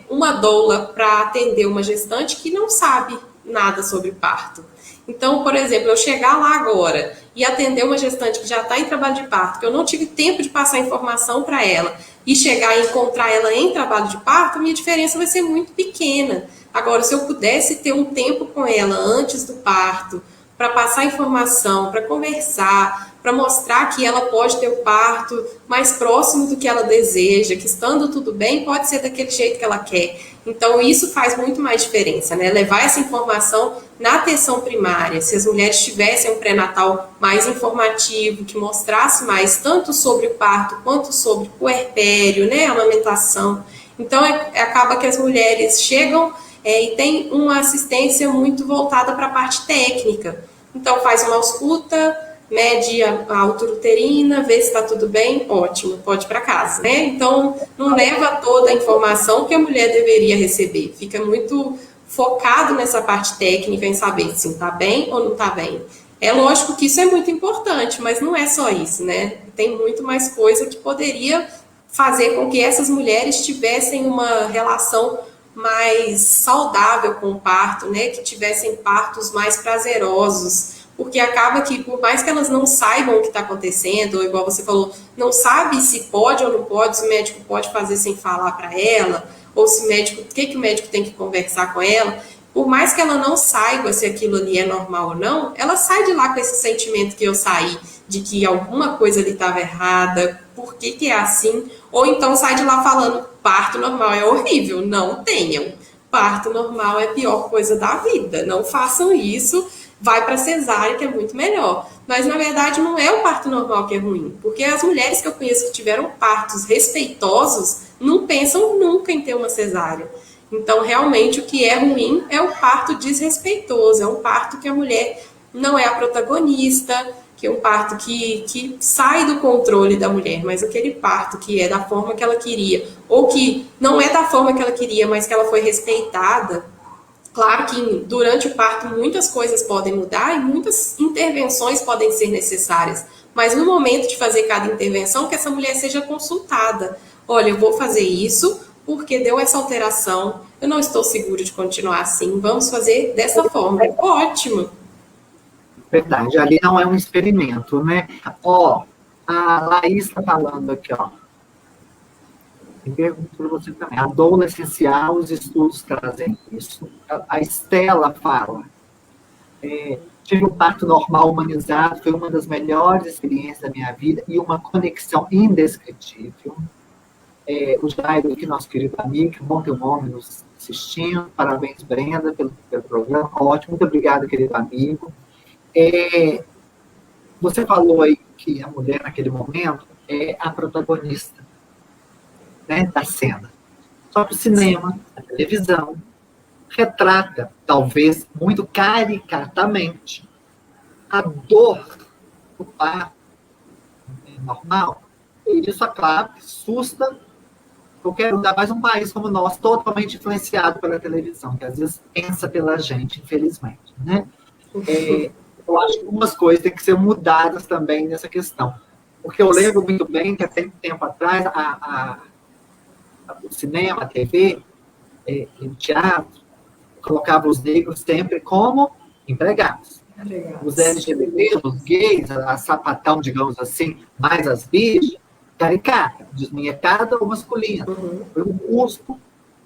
uma doula para atender uma gestante que não sabe nada sobre parto. Então, por exemplo, eu chegar lá agora e atender uma gestante que já está em trabalho de parto, que eu não tive tempo de passar informação para ela, e chegar e encontrar ela em trabalho de parto, minha diferença vai ser muito pequena. Agora, se eu pudesse ter um tempo com ela antes do parto, para passar informação, para conversar, para mostrar que ela pode ter o parto mais próximo do que ela deseja, que estando tudo bem, pode ser daquele jeito que ela quer. Então, isso faz muito mais diferença, né? Levar essa informação na atenção primária. Se as mulheres tivessem um pré-natal mais informativo, que mostrasse mais tanto sobre o parto quanto sobre o puerpério, né? A amamentação. Então, acaba que as mulheres chegam e tem uma assistência muito voltada para a parte técnica. Então, faz uma ausculta, mede a altura uterina, vê se está tudo bem, ótimo, pode ir para casa, né? Então, não leva toda a informação que a mulher deveria receber. Fica muito focado nessa parte técnica, em saber se está bem ou não está bem. É lógico que isso é muito importante, mas não é só isso, né? Tem muito mais coisa que poderia fazer com que essas mulheres tivessem uma relação mais saudável com o parto, né? Que tivessem partos mais prazerosos, porque acaba que, por mais que elas não saibam o que está acontecendo, ou igual você falou, não sabe se pode ou não pode, se o médico pode fazer sem falar para ela, ou se o médico, o que o médico tem que conversar com ela, por mais que ela não saiba se aquilo ali é normal ou não, ela sai de lá com esse sentimento que eu saí, de que alguma coisa ali estava errada, por que é assim, ou então sai de lá falando, parto normal é horrível, não tenham. Parto normal é a pior coisa da vida, não façam isso, vai para cesárea que é muito melhor. Mas na verdade não é o parto normal que é ruim, porque as mulheres que eu conheço que tiveram partos respeitosos não pensam nunca em ter uma cesárea. Então, realmente, o que é ruim é o parto desrespeitoso, é um parto que a mulher não é a protagonista, que é um parto que sai do controle da mulher, mas aquele parto que é da forma que ela queria, ou que não é da forma que ela queria, mas que ela foi respeitada. Claro que durante o parto muitas coisas podem mudar e muitas intervenções podem ser necessárias, mas no momento de fazer cada intervenção, que essa mulher seja consultada. Olha, eu vou fazer isso porque deu essa alteração, eu não estou seguro de continuar assim, vamos fazer dessa forma. Ótimo! Verdade, ali não é um experimento, né? Ó, a Laís está falando aqui, ó. E pergunto para você também. A doula essencial, os estudos trazem isso. A Estela fala. Tive um parto normal humanizado, foi uma das melhores experiências da minha vida e uma conexão indescritível. O Jairo, que nosso querido amigo, que bom ter um homem nos assistindo. Parabéns, Brenda, pelo programa. Ótimo, muito obrigado, querido amigo. Você falou aí que a mulher, naquele momento, é a protagonista, né, da cena. Só que o cinema, a televisão, retrata, talvez muito caricatamente, a dor do parto normal. E isso, é claro, assusta qualquer um, mais um país como o nosso, totalmente influenciado pela televisão, que às vezes pensa pela gente, infelizmente. Né? Eu acho que algumas coisas têm que ser mudadas também nessa questão. Porque eu lembro muito bem que, há tempo atrás, o cinema, a TV, o teatro, colocava os negros sempre como empregados. Os LGBT, os gays, a sapatão, digamos assim, mais as bichas, caricata, desminhecada ou masculina. Foi um custo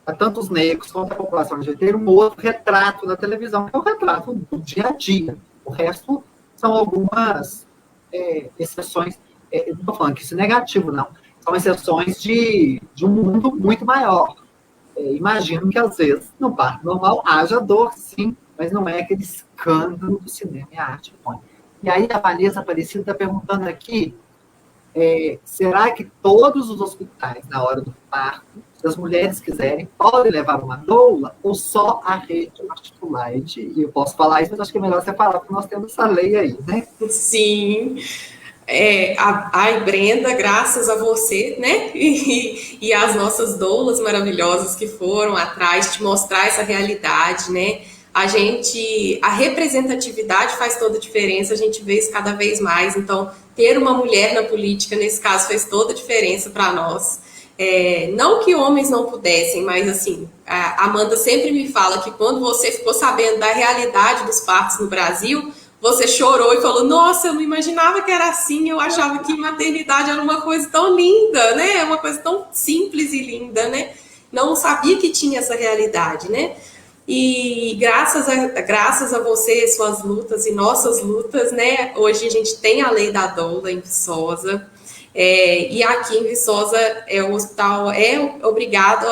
a tanto os negros quanto a população LGBT, um outro retrato na televisão, que é o retrato do dia a dia. O resto são algumas exceções. Não estou falando que isso é negativo, não. São exceções de um mundo muito maior. Imagino que, às vezes, no parto normal haja dor, sim, mas não é aquele escândalo do cinema e a arte põe. E aí a Vanessa Aparecida está perguntando aqui, será que todos os hospitais, na hora do parto, se as mulheres quiserem, podem levar uma doula ou só a rede particular? E eu posso falar isso, mas acho que é melhor você falar, porque nós temos essa lei aí, né? Sim. Ai, Brenda, graças a você, né? E as nossas doulas maravilhosas que foram atrás de mostrar essa realidade, né? A representatividade faz toda a diferença, a gente vê isso cada vez mais. Então, ter uma mulher na política, nesse caso, fez toda a diferença para nós. Não que homens não pudessem, mas assim, a Amanda sempre me fala que quando você ficou sabendo da realidade dos partos no Brasil, você chorou e falou, nossa, eu não imaginava que era assim, eu achava que maternidade era uma coisa tão linda, né? Uma coisa tão simples e linda, né? Não sabia que tinha essa realidade, né? E graças a você, suas lutas e nossas lutas, né? Hoje a gente tem a lei da doula em Viçosa. E aqui em Viçosa, o hospital é obrigado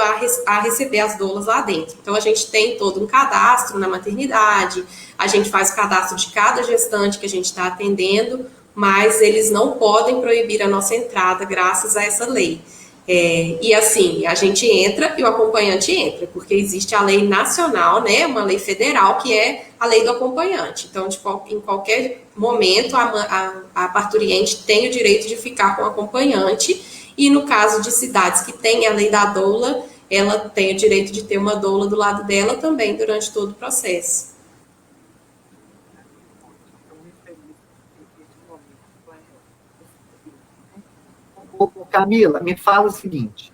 a receber as doulas lá dentro. Então, a gente tem todo um cadastro na maternidade, a gente faz o cadastro de cada gestante que a gente está atendendo, mas eles não podem proibir a nossa entrada graças a essa lei. E assim, a gente entra e o acompanhante entra, porque existe a lei nacional, né, uma lei federal, que é a lei do acompanhante. Então, em qualquer momento, a parturiente tem o direito de ficar com o acompanhante, e no caso de cidades que têm a lei da doula, ela tem o direito de ter uma doula do lado dela também durante todo o processo. Camila, me fala o seguinte,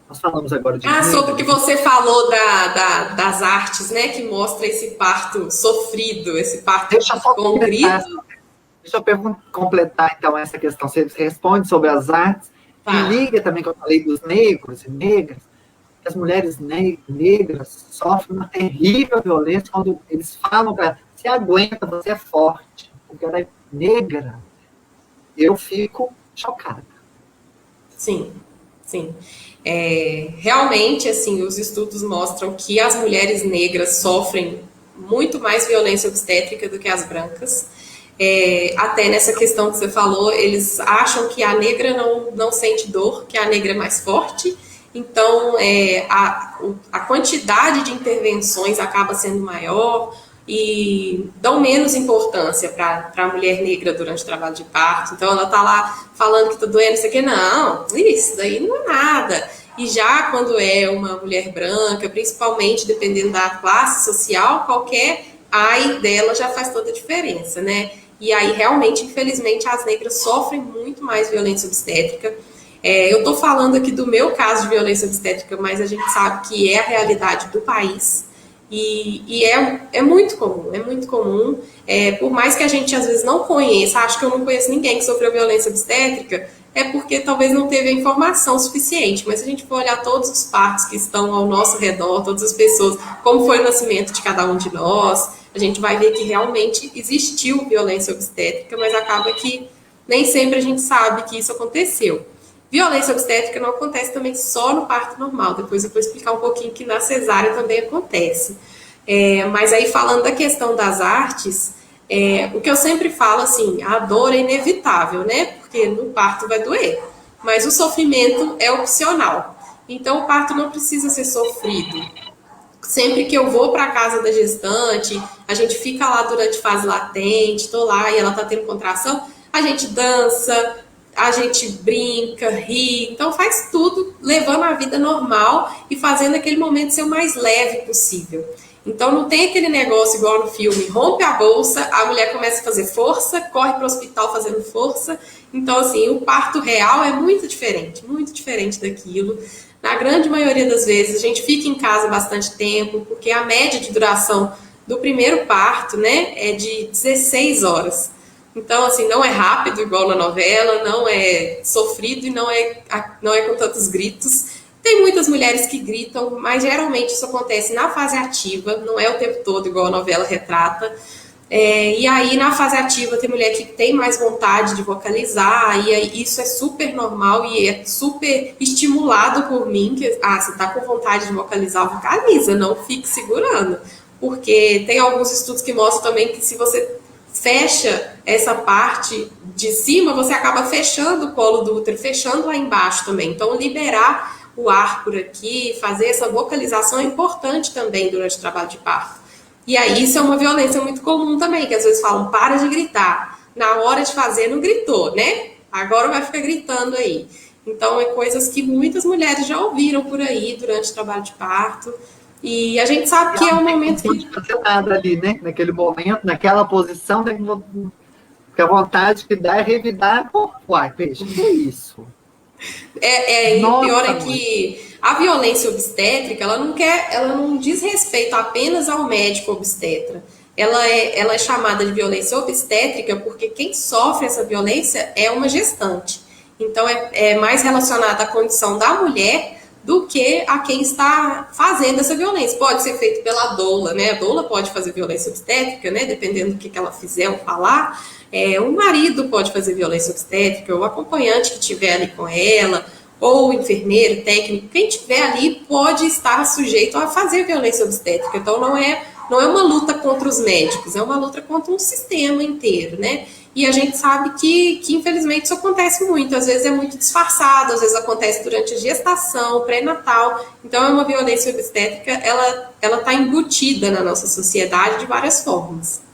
Nós falamos agora de sobre o que você falou das artes, né? Que mostra esse parto sofrido, esse parto com grito. Deixa eu completar, então, essa questão. Você responde sobre as artes, e liga também, que eu falei dos negros e negras, que as mulheres negras sofrem uma terrível violência quando eles falam para ela, você aguenta, você é forte, porque ela é negra. Eu fico chocada. Sim, sim. Realmente, assim, os estudos mostram que as mulheres negras sofrem muito mais violência obstétrica do que as brancas. Até nessa questão que você falou, eles acham que a negra não sente dor, que a negra é mais forte, então a quantidade de intervenções acaba sendo maior e dão menos importância para a mulher negra durante o trabalho de parto. Então ela está lá falando que está doendo, isso aqui, não, isso daí não é nada. E já quando é uma mulher branca, principalmente dependendo da classe social, qualquer ai dela já faz toda a diferença, né? E aí, realmente, infelizmente, as negras sofrem muito mais violência obstétrica. Eu estou falando aqui do meu caso de violência obstétrica, mas a gente sabe que é a realidade do país. E é muito comum, é muito comum. Por mais que a gente, às vezes, não conheça, acho que eu não conheço ninguém que sofreu violência obstétrica, é porque talvez não teve a informação suficiente. Mas se a gente for olhar todos os partos que estão ao nosso redor, todas as pessoas, como foi o nascimento de cada um de nós, a gente vai ver que realmente existiu violência obstétrica, mas acaba que nem sempre a gente sabe que isso aconteceu. Violência obstétrica não acontece também só no parto normal, depois eu vou explicar um pouquinho que na cesárea também acontece. Mas aí falando da questão das artes, o que eu sempre falo assim, a dor é inevitável, né? Porque no parto vai doer, mas o sofrimento é opcional. Então o parto não precisa ser sofrido. Sempre que eu vou para a casa da gestante, a gente fica lá durante fase latente, estou lá e ela está tendo contração, a gente dança, a gente brinca, ri, então faz tudo levando a vida normal e fazendo aquele momento ser o mais leve possível. Então não tem aquele negócio igual no filme, rompe a bolsa, a mulher começa a fazer força, corre para o hospital fazendo força. Então assim, o parto real é muito diferente daquilo. Na grande maioria das vezes, a gente fica em casa bastante tempo, porque a média de duração do primeiro parto, né, é de 16 horas. Então, assim, não é rápido, igual na novela, não é sofrido e não é com tantos gritos. Tem muitas mulheres que gritam, mas geralmente isso acontece na fase ativa, não é o tempo todo, igual a novela retrata. E aí, na fase ativa, tem mulher que tem mais vontade de vocalizar, e aí isso é super normal e é super estimulado por mim, que, você tá com vontade de vocalizar, vocaliza, não fique segurando. Porque tem alguns estudos que mostram também que se você fecha essa parte de cima, você acaba fechando o colo do útero, fechando lá embaixo também. Então, liberar o ar por aqui, fazer essa vocalização é importante também durante o trabalho de parto. E aí isso é uma violência muito comum também, que às vezes falam, para de gritar. Na hora de fazer, não gritou, né? Agora vai ficar gritando aí. Então, é coisas que muitas mulheres já ouviram por aí durante o trabalho de parto. E a gente sabe que é um momento que... Não pode fazer nada ali, né? Naquele momento, naquela posição, que a vontade que dá é revidar. Uai, peixe, que é isso? E o pior é que a violência obstétrica, ela não diz respeito apenas ao médico obstetra. Ela é chamada de violência obstétrica porque quem sofre essa violência é uma gestante. Então, é mais relacionada à condição da mulher do que a quem está fazendo essa violência. Pode ser feito pela doula, né? A doula pode fazer violência obstétrica, né? Dependendo do que ela fizer ou falar. O marido pode fazer violência obstétrica, o acompanhante que estiver ali com ela, ou o enfermeiro, técnico, quem estiver ali pode estar sujeito a fazer violência obstétrica. Então, não é uma luta contra os médicos, é uma luta contra um sistema inteiro, né? E a gente sabe que infelizmente, isso acontece muito. Às vezes é muito disfarçado, às vezes acontece durante a gestação, pré-natal. Então, é uma violência obstétrica, ela está embutida na nossa sociedade de várias formas.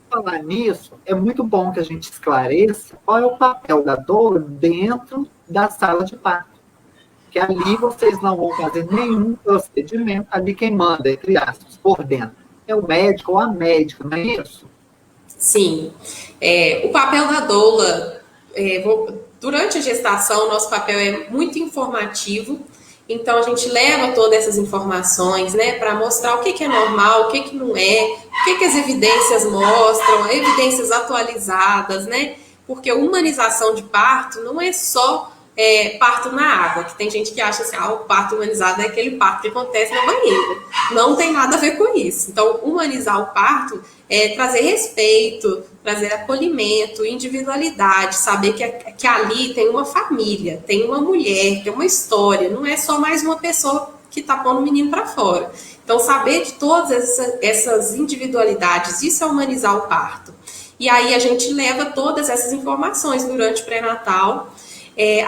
Falar nisso, é muito bom que a gente esclareça qual é o papel da doula dentro da sala de parto. Que ali vocês não vão fazer nenhum procedimento, ali quem manda, entre aspas, por dentro, é o médico ou a médica, não é isso? Sim. O papel da doula, durante a gestação, nosso papel é muito informativo. Então, a gente leva todas essas informações, né, para mostrar o que é normal, o que não é, o que as evidências mostram, evidências atualizadas, né? Porque humanização de parto não é só parto na água, que tem gente que acha assim, o parto humanizado é aquele parto que acontece na banheira. Não tem nada a ver com isso. Então, humanizar o parto é trazer respeito, trazer acolhimento, individualidade, saber que ali tem uma família, tem uma mulher, tem uma história, não é só mais uma pessoa que está pondo o menino para fora. Então, saber de todas essas individualidades, isso é humanizar o parto. E aí a gente leva todas essas informações durante o pré-natal.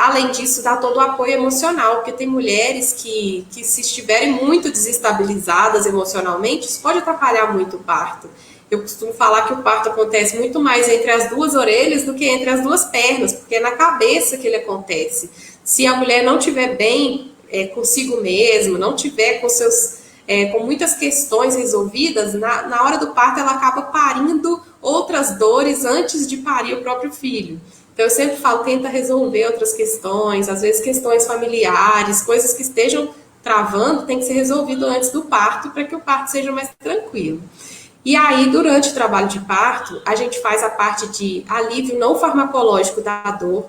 Além disso, dá todo o apoio emocional, porque tem mulheres que se estiverem muito desestabilizadas emocionalmente, isso pode atrapalhar muito o parto. Eu costumo falar que o parto acontece muito mais entre as duas orelhas do que entre as duas pernas, porque é na cabeça que ele acontece. Se a mulher não estiver bem consigo mesma, não tiver com muitas questões resolvidas, na hora do parto ela acaba parindo outras dores antes de parir o próprio filho. Então, eu sempre falo, tenta resolver outras questões, às vezes questões familiares, coisas que estejam travando, tem que ser resolvido antes do parto, para que o parto seja mais tranquilo. E aí, durante o trabalho de parto, a gente faz a parte de alívio não farmacológico da dor,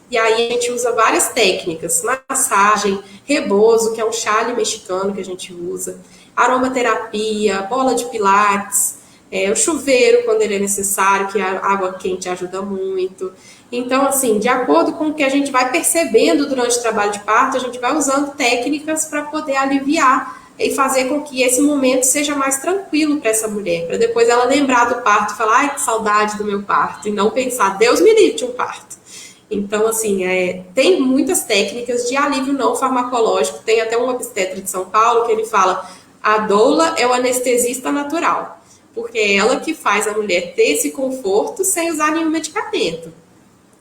e aí a gente usa várias técnicas, massagem, rebozo, que é um chale mexicano que a gente usa, aromaterapia, bola de pilates, o chuveiro quando ele é necessário, que a água quente ajuda muito. Então, assim, de acordo com o que a gente vai percebendo durante o trabalho de parto, a gente vai usando técnicas para poder aliviar e fazer com que esse momento seja mais tranquilo para essa mulher, para depois ela lembrar do parto e falar, ai, que saudade do meu parto, e não pensar, Deus me livre de um parto. Então, assim, tem muitas técnicas de alívio não farmacológico, tem até um obstetra de São Paulo que ele fala, a doula é o anestesista natural, porque é ela que faz a mulher ter esse conforto sem usar nenhum medicamento.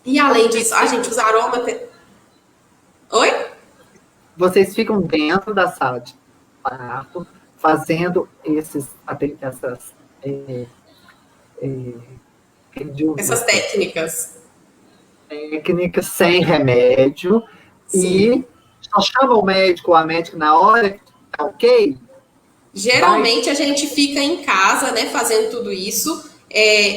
E além disso, a gente usa aromaterapia. Oi? Vocês ficam dentro da sala de parto, fazendo essas técnicas. Técnicas sem remédio. Sim. E só chama o médico ou a médica na hora que tá ok? Geralmente a gente fica em casa, né, fazendo tudo isso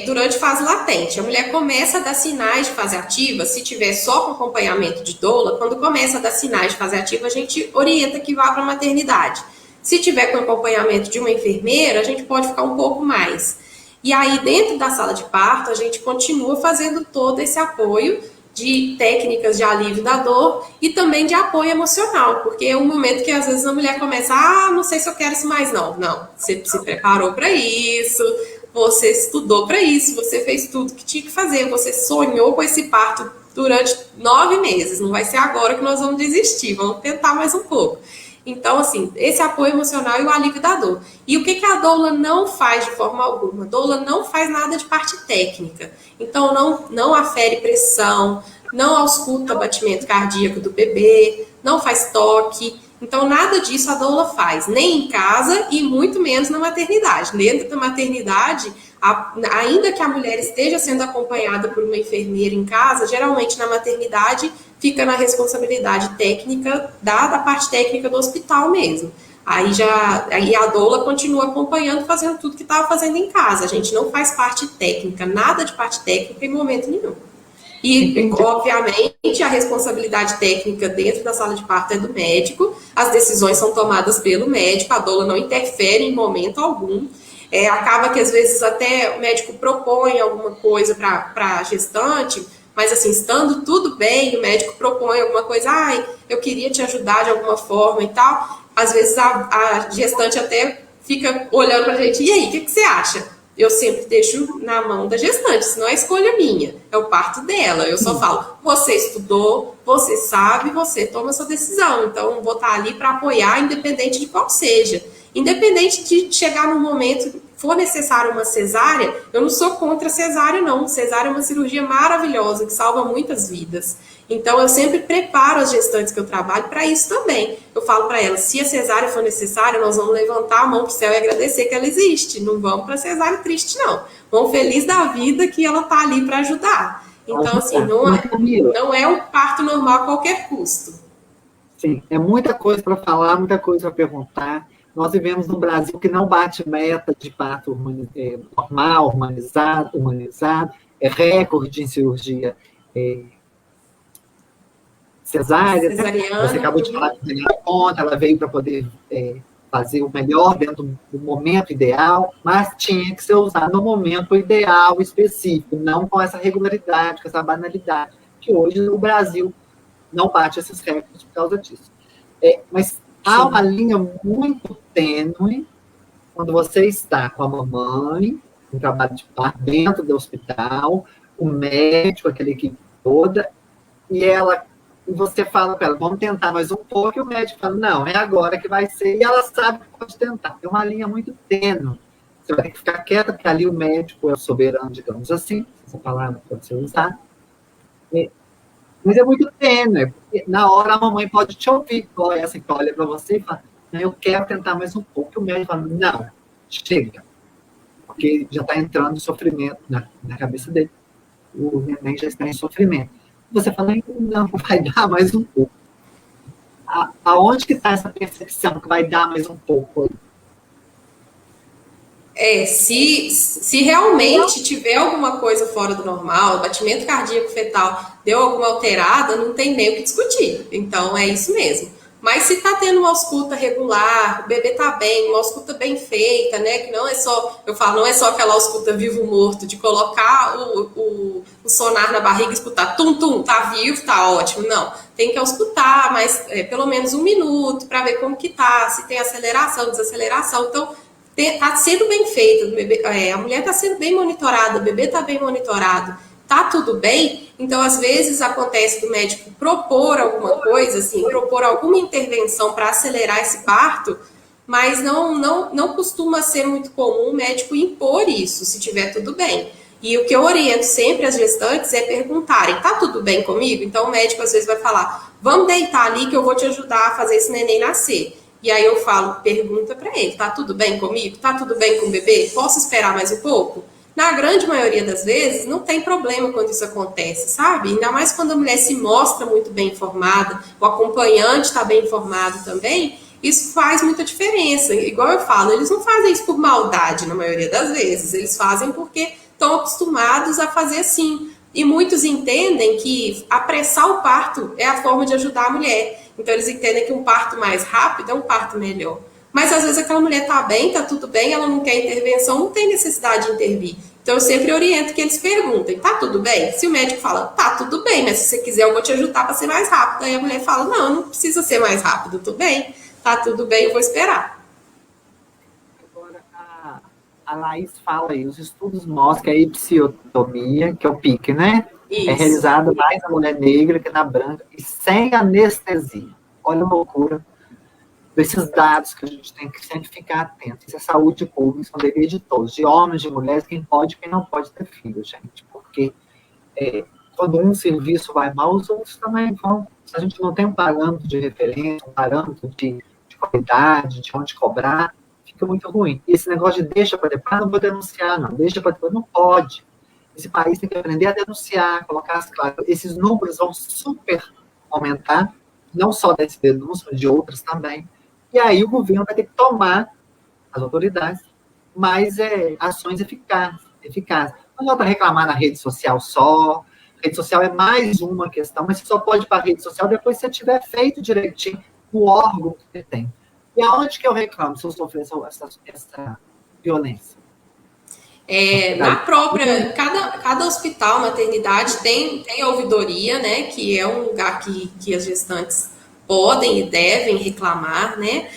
durante fase latente. A mulher começa a dar sinais de fase ativa, se tiver só com acompanhamento de doula, quando começa a dar sinais de fase ativa, a gente orienta que vá para a maternidade. Se tiver com acompanhamento de uma enfermeira, a gente pode ficar um pouco mais. E aí, dentro da sala de parto, a gente continua fazendo todo esse apoio de técnicas de alívio da dor e também de apoio emocional, porque é um momento que às vezes a mulher começa, não sei se eu quero isso mais não. Não, você se preparou para isso, você estudou para isso, você fez tudo que tinha que fazer, você sonhou com esse parto durante 9 meses, não vai ser agora que nós vamos desistir, vamos tentar mais um pouco. Então, assim, esse apoio emocional e o alívio da dor. E o que a doula não faz de forma alguma? A doula não faz nada de parte técnica. Então, não afere pressão, não ausculta o batimento cardíaco do bebê, não faz toque. Então, nada disso a doula faz, nem em casa e muito menos na maternidade. Dentro da maternidade, ainda que a mulher esteja sendo acompanhada por uma enfermeira em casa, geralmente na maternidade fica na responsabilidade técnica da parte técnica do hospital mesmo. Aí a doula continua acompanhando, fazendo tudo que estava fazendo em casa. A gente não faz parte técnica, nada de parte técnica em momento nenhum. E, obviamente, a responsabilidade técnica dentro da sala de parto é do médico, as decisões são tomadas pelo médico, a doula não interfere em momento algum. Acaba que, às vezes, até o médico propõe alguma coisa para a gestante, mas, assim, estando tudo bem, o médico propõe alguma coisa, eu queria te ajudar de alguma forma e tal. Às vezes, a gestante até fica olhando para a gente, e aí, o que você acha? Eu sempre deixo na mão da gestante, isso não é escolha minha, é o parto dela. Eu só falo, você estudou, você sabe, você toma a sua decisão. Então, vou estar ali para apoiar, independente de qual seja. Independente de chegar num momento que for necessário uma cesárea, eu não sou contra a cesárea, não. Cesárea é uma cirurgia maravilhosa, que salva muitas vidas. Então, eu sempre preparo as gestantes que eu trabalho para isso também. Eu falo para elas, se a cesárea for necessária, nós vamos levantar a mão para o céu e agradecer que ela existe. Não vamos para a cesárea triste, não. Vamos feliz da vida que ela está ali para ajudar. Então, assim, não é um parto normal a qualquer custo. Sim, é muita coisa para falar, muita coisa para perguntar. Nós vivemos num Brasil que não bate meta de parto normal, humanizado, é recorde em cirurgia cesárea. Cesariana. Você acabou de falar que ela veio para poder fazer o melhor dentro do momento ideal, mas tinha que ser usado no momento ideal específico, não com essa regularidade, com essa banalidade, que hoje no Brasil não bate esses recordes por causa disso. Mas há uma linha muito tênue quando você está com a mamãe, um trabalho de parto dentro do hospital, o médico, aquela equipe toda, e você fala para ela, vamos tentar mais um pouco, e o médico fala, não, é agora que vai ser, e ela sabe que pode tentar. É uma linha muito tênue. Você vai ter que ficar quieta, porque ali o médico é o soberano, digamos assim, essa palavra pode ser usada. Mas é muito tênue, porque na hora a mamãe pode te ouvir, igual essa que olha para você e fala, eu quero tentar mais um pouco, e o médico fala, não, chega, porque já está entrando sofrimento na cabeça dele. O neném já está em sofrimento. Você fala, não, vai dar mais um pouco. Aonde que está essa percepção que vai dar mais um pouco? Se realmente tiver alguma coisa fora do normal, batimento cardíaco fetal deu alguma alterada, não tem nem o que discutir. Então, é isso mesmo. Mas se tá tendo uma ausculta regular, o bebê tá bem, uma ausculta bem feita, né? Que não é só, eu falo, não é só aquela ausculta vivo-morto, de colocar o sonar na barriga e escutar tum-tum, tá vivo, tá ótimo. Não, tem que auscultar, mas pelo menos 1 minuto, para ver como que tá, se tem aceleração, desaceleração. Então, tá sendo bem feito, a mulher tá sendo bem monitorada, o bebê tá bem monitorado, tá tudo bem. Então, às vezes, acontece do médico propor alguma coisa, assim, propor alguma intervenção para acelerar esse parto, mas não costuma ser muito comum o médico impor isso, se tiver tudo bem. E o que eu oriento sempre às gestantes é perguntarem, tá tudo bem comigo? Então, o médico às vezes vai falar, vamos deitar ali que eu vou te ajudar a fazer esse neném nascer. E aí eu falo, pergunta para ele, tá tudo bem comigo? Tá tudo bem com o bebê? Posso esperar mais um pouco? Na grande maioria das vezes, não tem problema quando isso acontece, sabe? Ainda mais quando a mulher se mostra muito bem informada, o acompanhante está bem informado também, isso faz muita diferença. Igual eu falo, eles não fazem isso por maldade na maioria das vezes, eles fazem porque estão acostumados a fazer assim. E muitos entendem que apressar o parto é a forma de ajudar a mulher. Então, eles entendem que um parto mais rápido é um parto melhor. Mas, às vezes, aquela mulher tá bem, tá tudo bem, ela não quer intervenção, não tem necessidade de intervir. Então, eu sempre oriento que eles perguntem, tá tudo bem? Se o médico fala, tá tudo bem, mas se você quiser, eu vou te ajudar para ser mais rápido. Aí a mulher fala, não precisa ser mais rápido, tudo bem, tá tudo bem, eu vou esperar. Agora, a Laís fala aí, os estudos mostram que a episiotomia, que é o PIC, né? Isso. É realizada mais na mulher negra que na branca e sem anestesia. Olha a loucura desses dados que a gente tem que sempre ficar atento. Isso é saúde pública, isso é um dever de todos, de homens, de mulheres, quem pode e quem não pode ter filho, gente. Porque quando um serviço vai mal, os outros também vão. Se a gente não tem um parâmetro de referência, um parâmetro de qualidade, de onde cobrar, fica muito ruim. E esse negócio de deixa para depois, não vou denunciar, não. Deixa para depois, não pode. Esse país tem que aprender a denunciar, colocar as claras. Esses números vão super aumentar, não só desse denúncio, mas de outras também. E aí o governo vai ter que tomar, as autoridades, mais ações eficazes. Não dá para reclamar na rede social só. A rede social é mais uma questão, mas você só pode ir para a rede social depois que você tiver feito direitinho o órgão que você tem. E aonde que eu reclamo se eu sofrer essa violência? Na própria, cada hospital, maternidade tem a ouvidoria, né, que é um lugar que as gestantes podem e devem reclamar, né,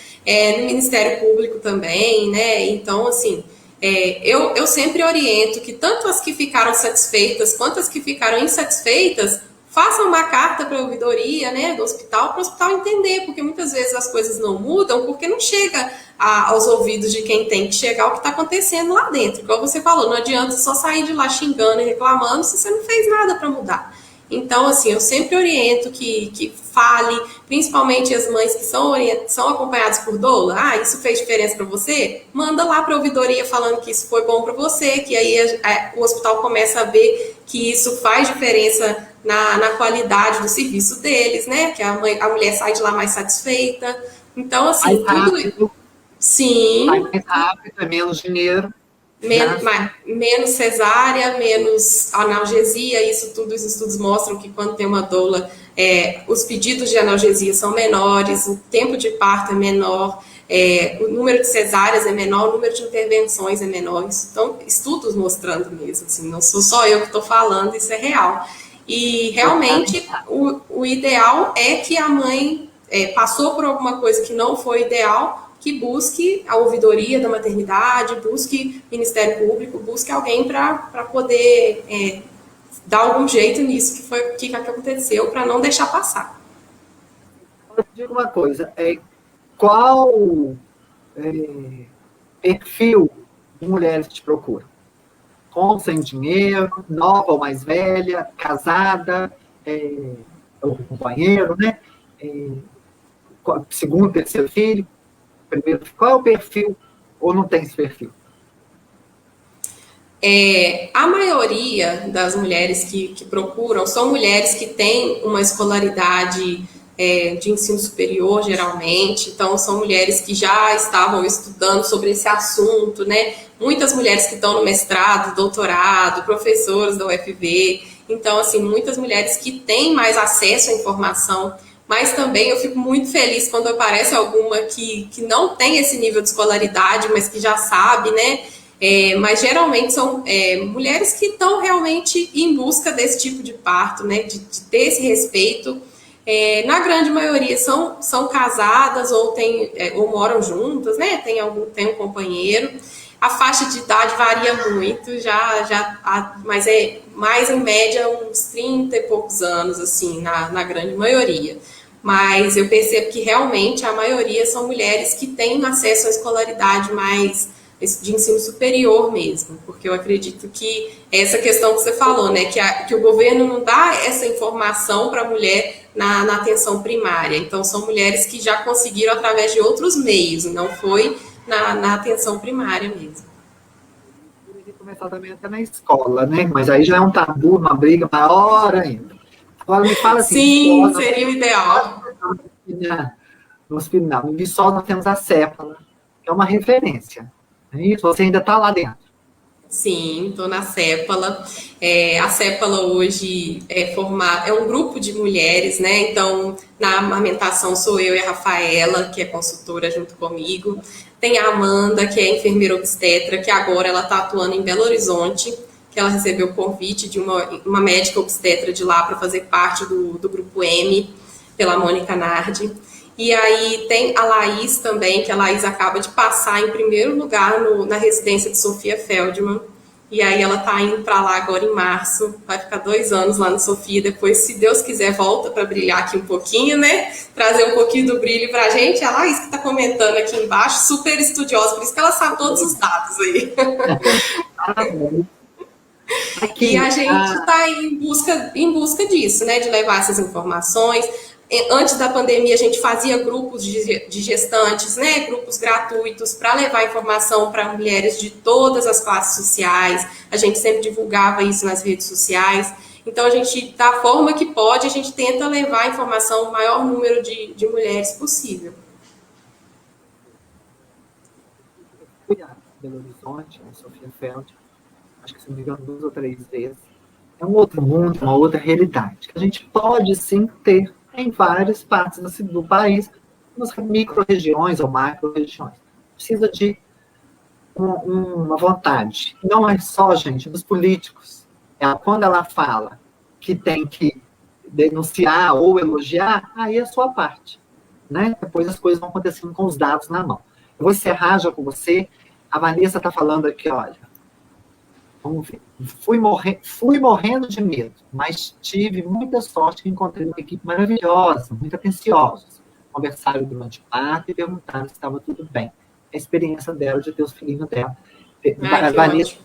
no Ministério Público também, né, então, assim, eu sempre oriento que tanto as que ficaram satisfeitas quanto as que ficaram insatisfeitas façam uma carta para a ouvidoria, né, do hospital, para o hospital entender, porque muitas vezes as coisas não mudam, porque não chega aos ouvidos de quem tem que chegar o que está acontecendo lá dentro. Igual você falou, não adianta só sair de lá xingando e reclamando se você não fez nada para mudar. Então, assim, eu sempre oriento que fale, principalmente as mães que são acompanhadas por doula. Ah, isso fez diferença para você? Manda lá para a ouvidoria falando que isso foi bom para você, que aí o hospital começa a ver que isso faz diferença na qualidade do serviço deles, né? Que a mulher sai de lá mais satisfeita. Então, assim, Mais rápido, sim. sai mais rápido, é menos dinheiro. Menos cesárea, menos analgesia, isso tudo, os estudos mostram que quando tem uma doula, os pedidos de analgesia são menores, o tempo de parto é menor, o número de cesáreas é menor, o número de intervenções é menor. Então, estudos mostrando mesmo, assim, não sou só eu que estou falando, isso é real. E realmente o ideal é que a mãe passou por alguma coisa que não foi ideal, que busque a ouvidoria da maternidade, busque Ministério Público, busque alguém para poder dar algum jeito nisso que aconteceu, para não deixar passar. Eu digo uma coisa, qual perfil de mulheres te procuram? Com, sem dinheiro, nova ou mais velha, casada, ou companheiro, né? Segundo, terceiro filho? Primeiro, qual é o perfil ou não tem esse perfil? A maioria das mulheres que procuram são mulheres que têm uma escolaridade de ensino superior, geralmente. Então, são mulheres que já estavam estudando sobre esse assunto, né? Muitas mulheres que estão no mestrado, doutorado, professoras da UFV. Então, assim, muitas mulheres que têm mais acesso à informação. Mas também eu fico muito feliz quando aparece alguma que não tem esse nível de escolaridade, mas que já sabe, né? Mas geralmente são mulheres que estão realmente em busca desse tipo de parto, né? De ter esse respeito. Na grande maioria são casadas ou moram juntas, né? Tem um companheiro. A faixa de idade varia muito, mas é mais em média uns 30 e poucos anos, assim, na grande maioria. Mas eu percebo que realmente a maioria são mulheres que têm acesso à escolaridade mais de ensino superior mesmo, porque eu acredito que essa questão que você falou, né, que o governo não dá essa informação para a mulher na atenção primária. Então, são mulheres que já conseguiram através de outros meios, não foi na atenção primária mesmo. Começar também até na escola, né? Mas aí já é um tabu, uma briga maior ainda. Agora me fala assim. Sim, seria o ideal. No hospital, no Viçosa nós temos a Cépala, que é uma referência. É isso? Você ainda está lá dentro? Sim, estou na Cépala. A Cépala hoje é um grupo de mulheres, né? Então, na amamentação sou eu e a Rafaela, que é consultora junto comigo. Tem a Amanda, que é enfermeira obstetra, que agora ela está atuando em Belo Horizonte, que ela recebeu o convite de uma médica obstetra de lá para fazer parte do grupo M, pela Mônica Nardi. E aí tem a Laís também, que a Laís acaba de passar em primeiro lugar na residência de Sofia Feldman. E aí ela tá indo para lá agora em março, vai ficar 2 anos lá no Sofia, depois, se Deus quiser, volta para brilhar aqui um pouquinho, né? Trazer um pouquinho do brilho pra gente. A Laís que tá comentando aqui embaixo, super estudiosa, por isso que ela sabe todos os dados aí. Aqui, e a gente está em busca disso, né? De levar essas informações. Antes da pandemia, a gente fazia grupos de gestantes, né? Grupos gratuitos para levar informação para mulheres de todas as classes sociais. A gente sempre divulgava isso nas redes sociais. Então, a gente, da forma que pode, a gente tenta levar a informação ao maior número de mulheres possível. Fui a Belo Horizonte, a Sofia Feldman, acho que se não me engano 2 ou 3 vezes. É um outro mundo, uma outra realidade. A gente pode sim ter em várias partes do país, nas micro-regiões ou macro-regiões. Precisa de uma vontade. Não é só, gente, dos políticos. Quando ela fala que tem que denunciar ou elogiar, aí é a sua parte. Né? Depois as coisas vão acontecendo com os dados na mão. Eu vou encerrar já com você. A Vanessa está falando aqui, olha, vamos ver. Fui morrendo de medo, mas tive muita sorte que encontrei uma equipe maravilhosa, muito atenciosos. Conversaram durante o parto e perguntaram se estava tudo bem. A experiência dela de ter os filhinhos dela. A Vanessa,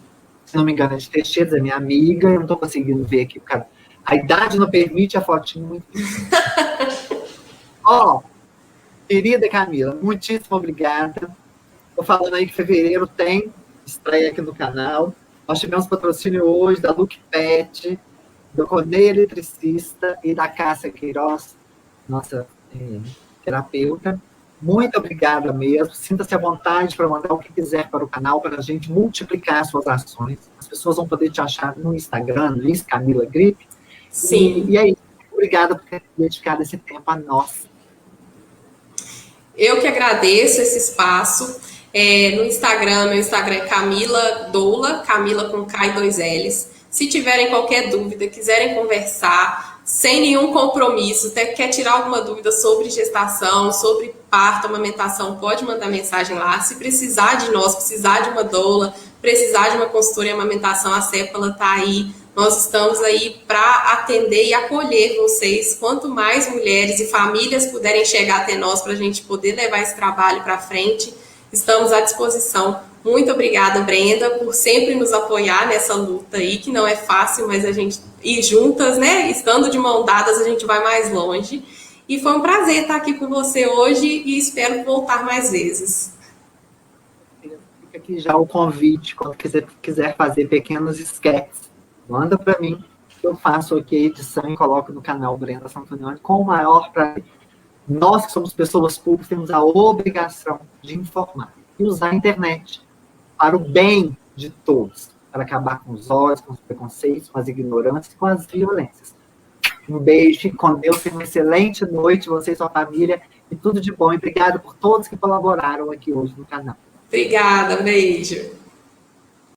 se não me engano, é de Teixeira, é minha amiga, eu não estou conseguindo ver aqui. Cara, a idade não permite a fotinho muito. Ó, querida Camila, muitíssimo obrigada. Estou falando aí que fevereiro tem estreia aqui no canal. Nós tivemos patrocínio hoje da Look Pet, do Corneio Eletricista e da Cássia Queiroz, nossa terapeuta. Muito obrigada mesmo. Sinta-se à vontade para mandar o que quiser para o canal, para a gente multiplicar suas ações. As pessoas vão poder te achar no Instagram, Liz Camila Gripe. Sim. E é isso. Obrigada por ter dedicado esse tempo a nós. Eu que agradeço esse espaço. No Instagram, meu Instagram é Camila Doula, Camila com K e 2 L's. Se tiverem qualquer dúvida, quiserem conversar, sem nenhum compromisso, até quer tirar alguma dúvida sobre gestação, sobre parto, amamentação, pode mandar mensagem lá. Se precisar de nós, precisar de uma doula, precisar de uma consultoria em amamentação, a Cépala está aí. Nós estamos aí para atender e acolher vocês. Quanto mais mulheres e famílias puderem chegar até nós para a gente poder levar esse trabalho para frente, estamos à disposição. Muito obrigada, Brenda, por sempre nos apoiar nessa luta aí, que não é fácil, mas a gente ir juntas, né? Estando de mão dadas, a gente vai mais longe. E foi um prazer estar aqui com você hoje e espero voltar mais vezes. Fica aqui já o convite, quando quiser fazer pequenos sketches, manda para mim, que eu faço aqui a edição e coloco no canal Brenda Santonioni com o maior prazer. Nós que somos pessoas públicas temos a obrigação de informar e usar a internet para o bem de todos, para acabar com os ódios, com os preconceitos, com as ignorâncias e com as violências. Um beijo, fique com Deus, tenha uma excelente noite, você e sua família, e tudo de bom. E obrigado por todos que colaboraram aqui hoje no canal. Obrigada, beijo.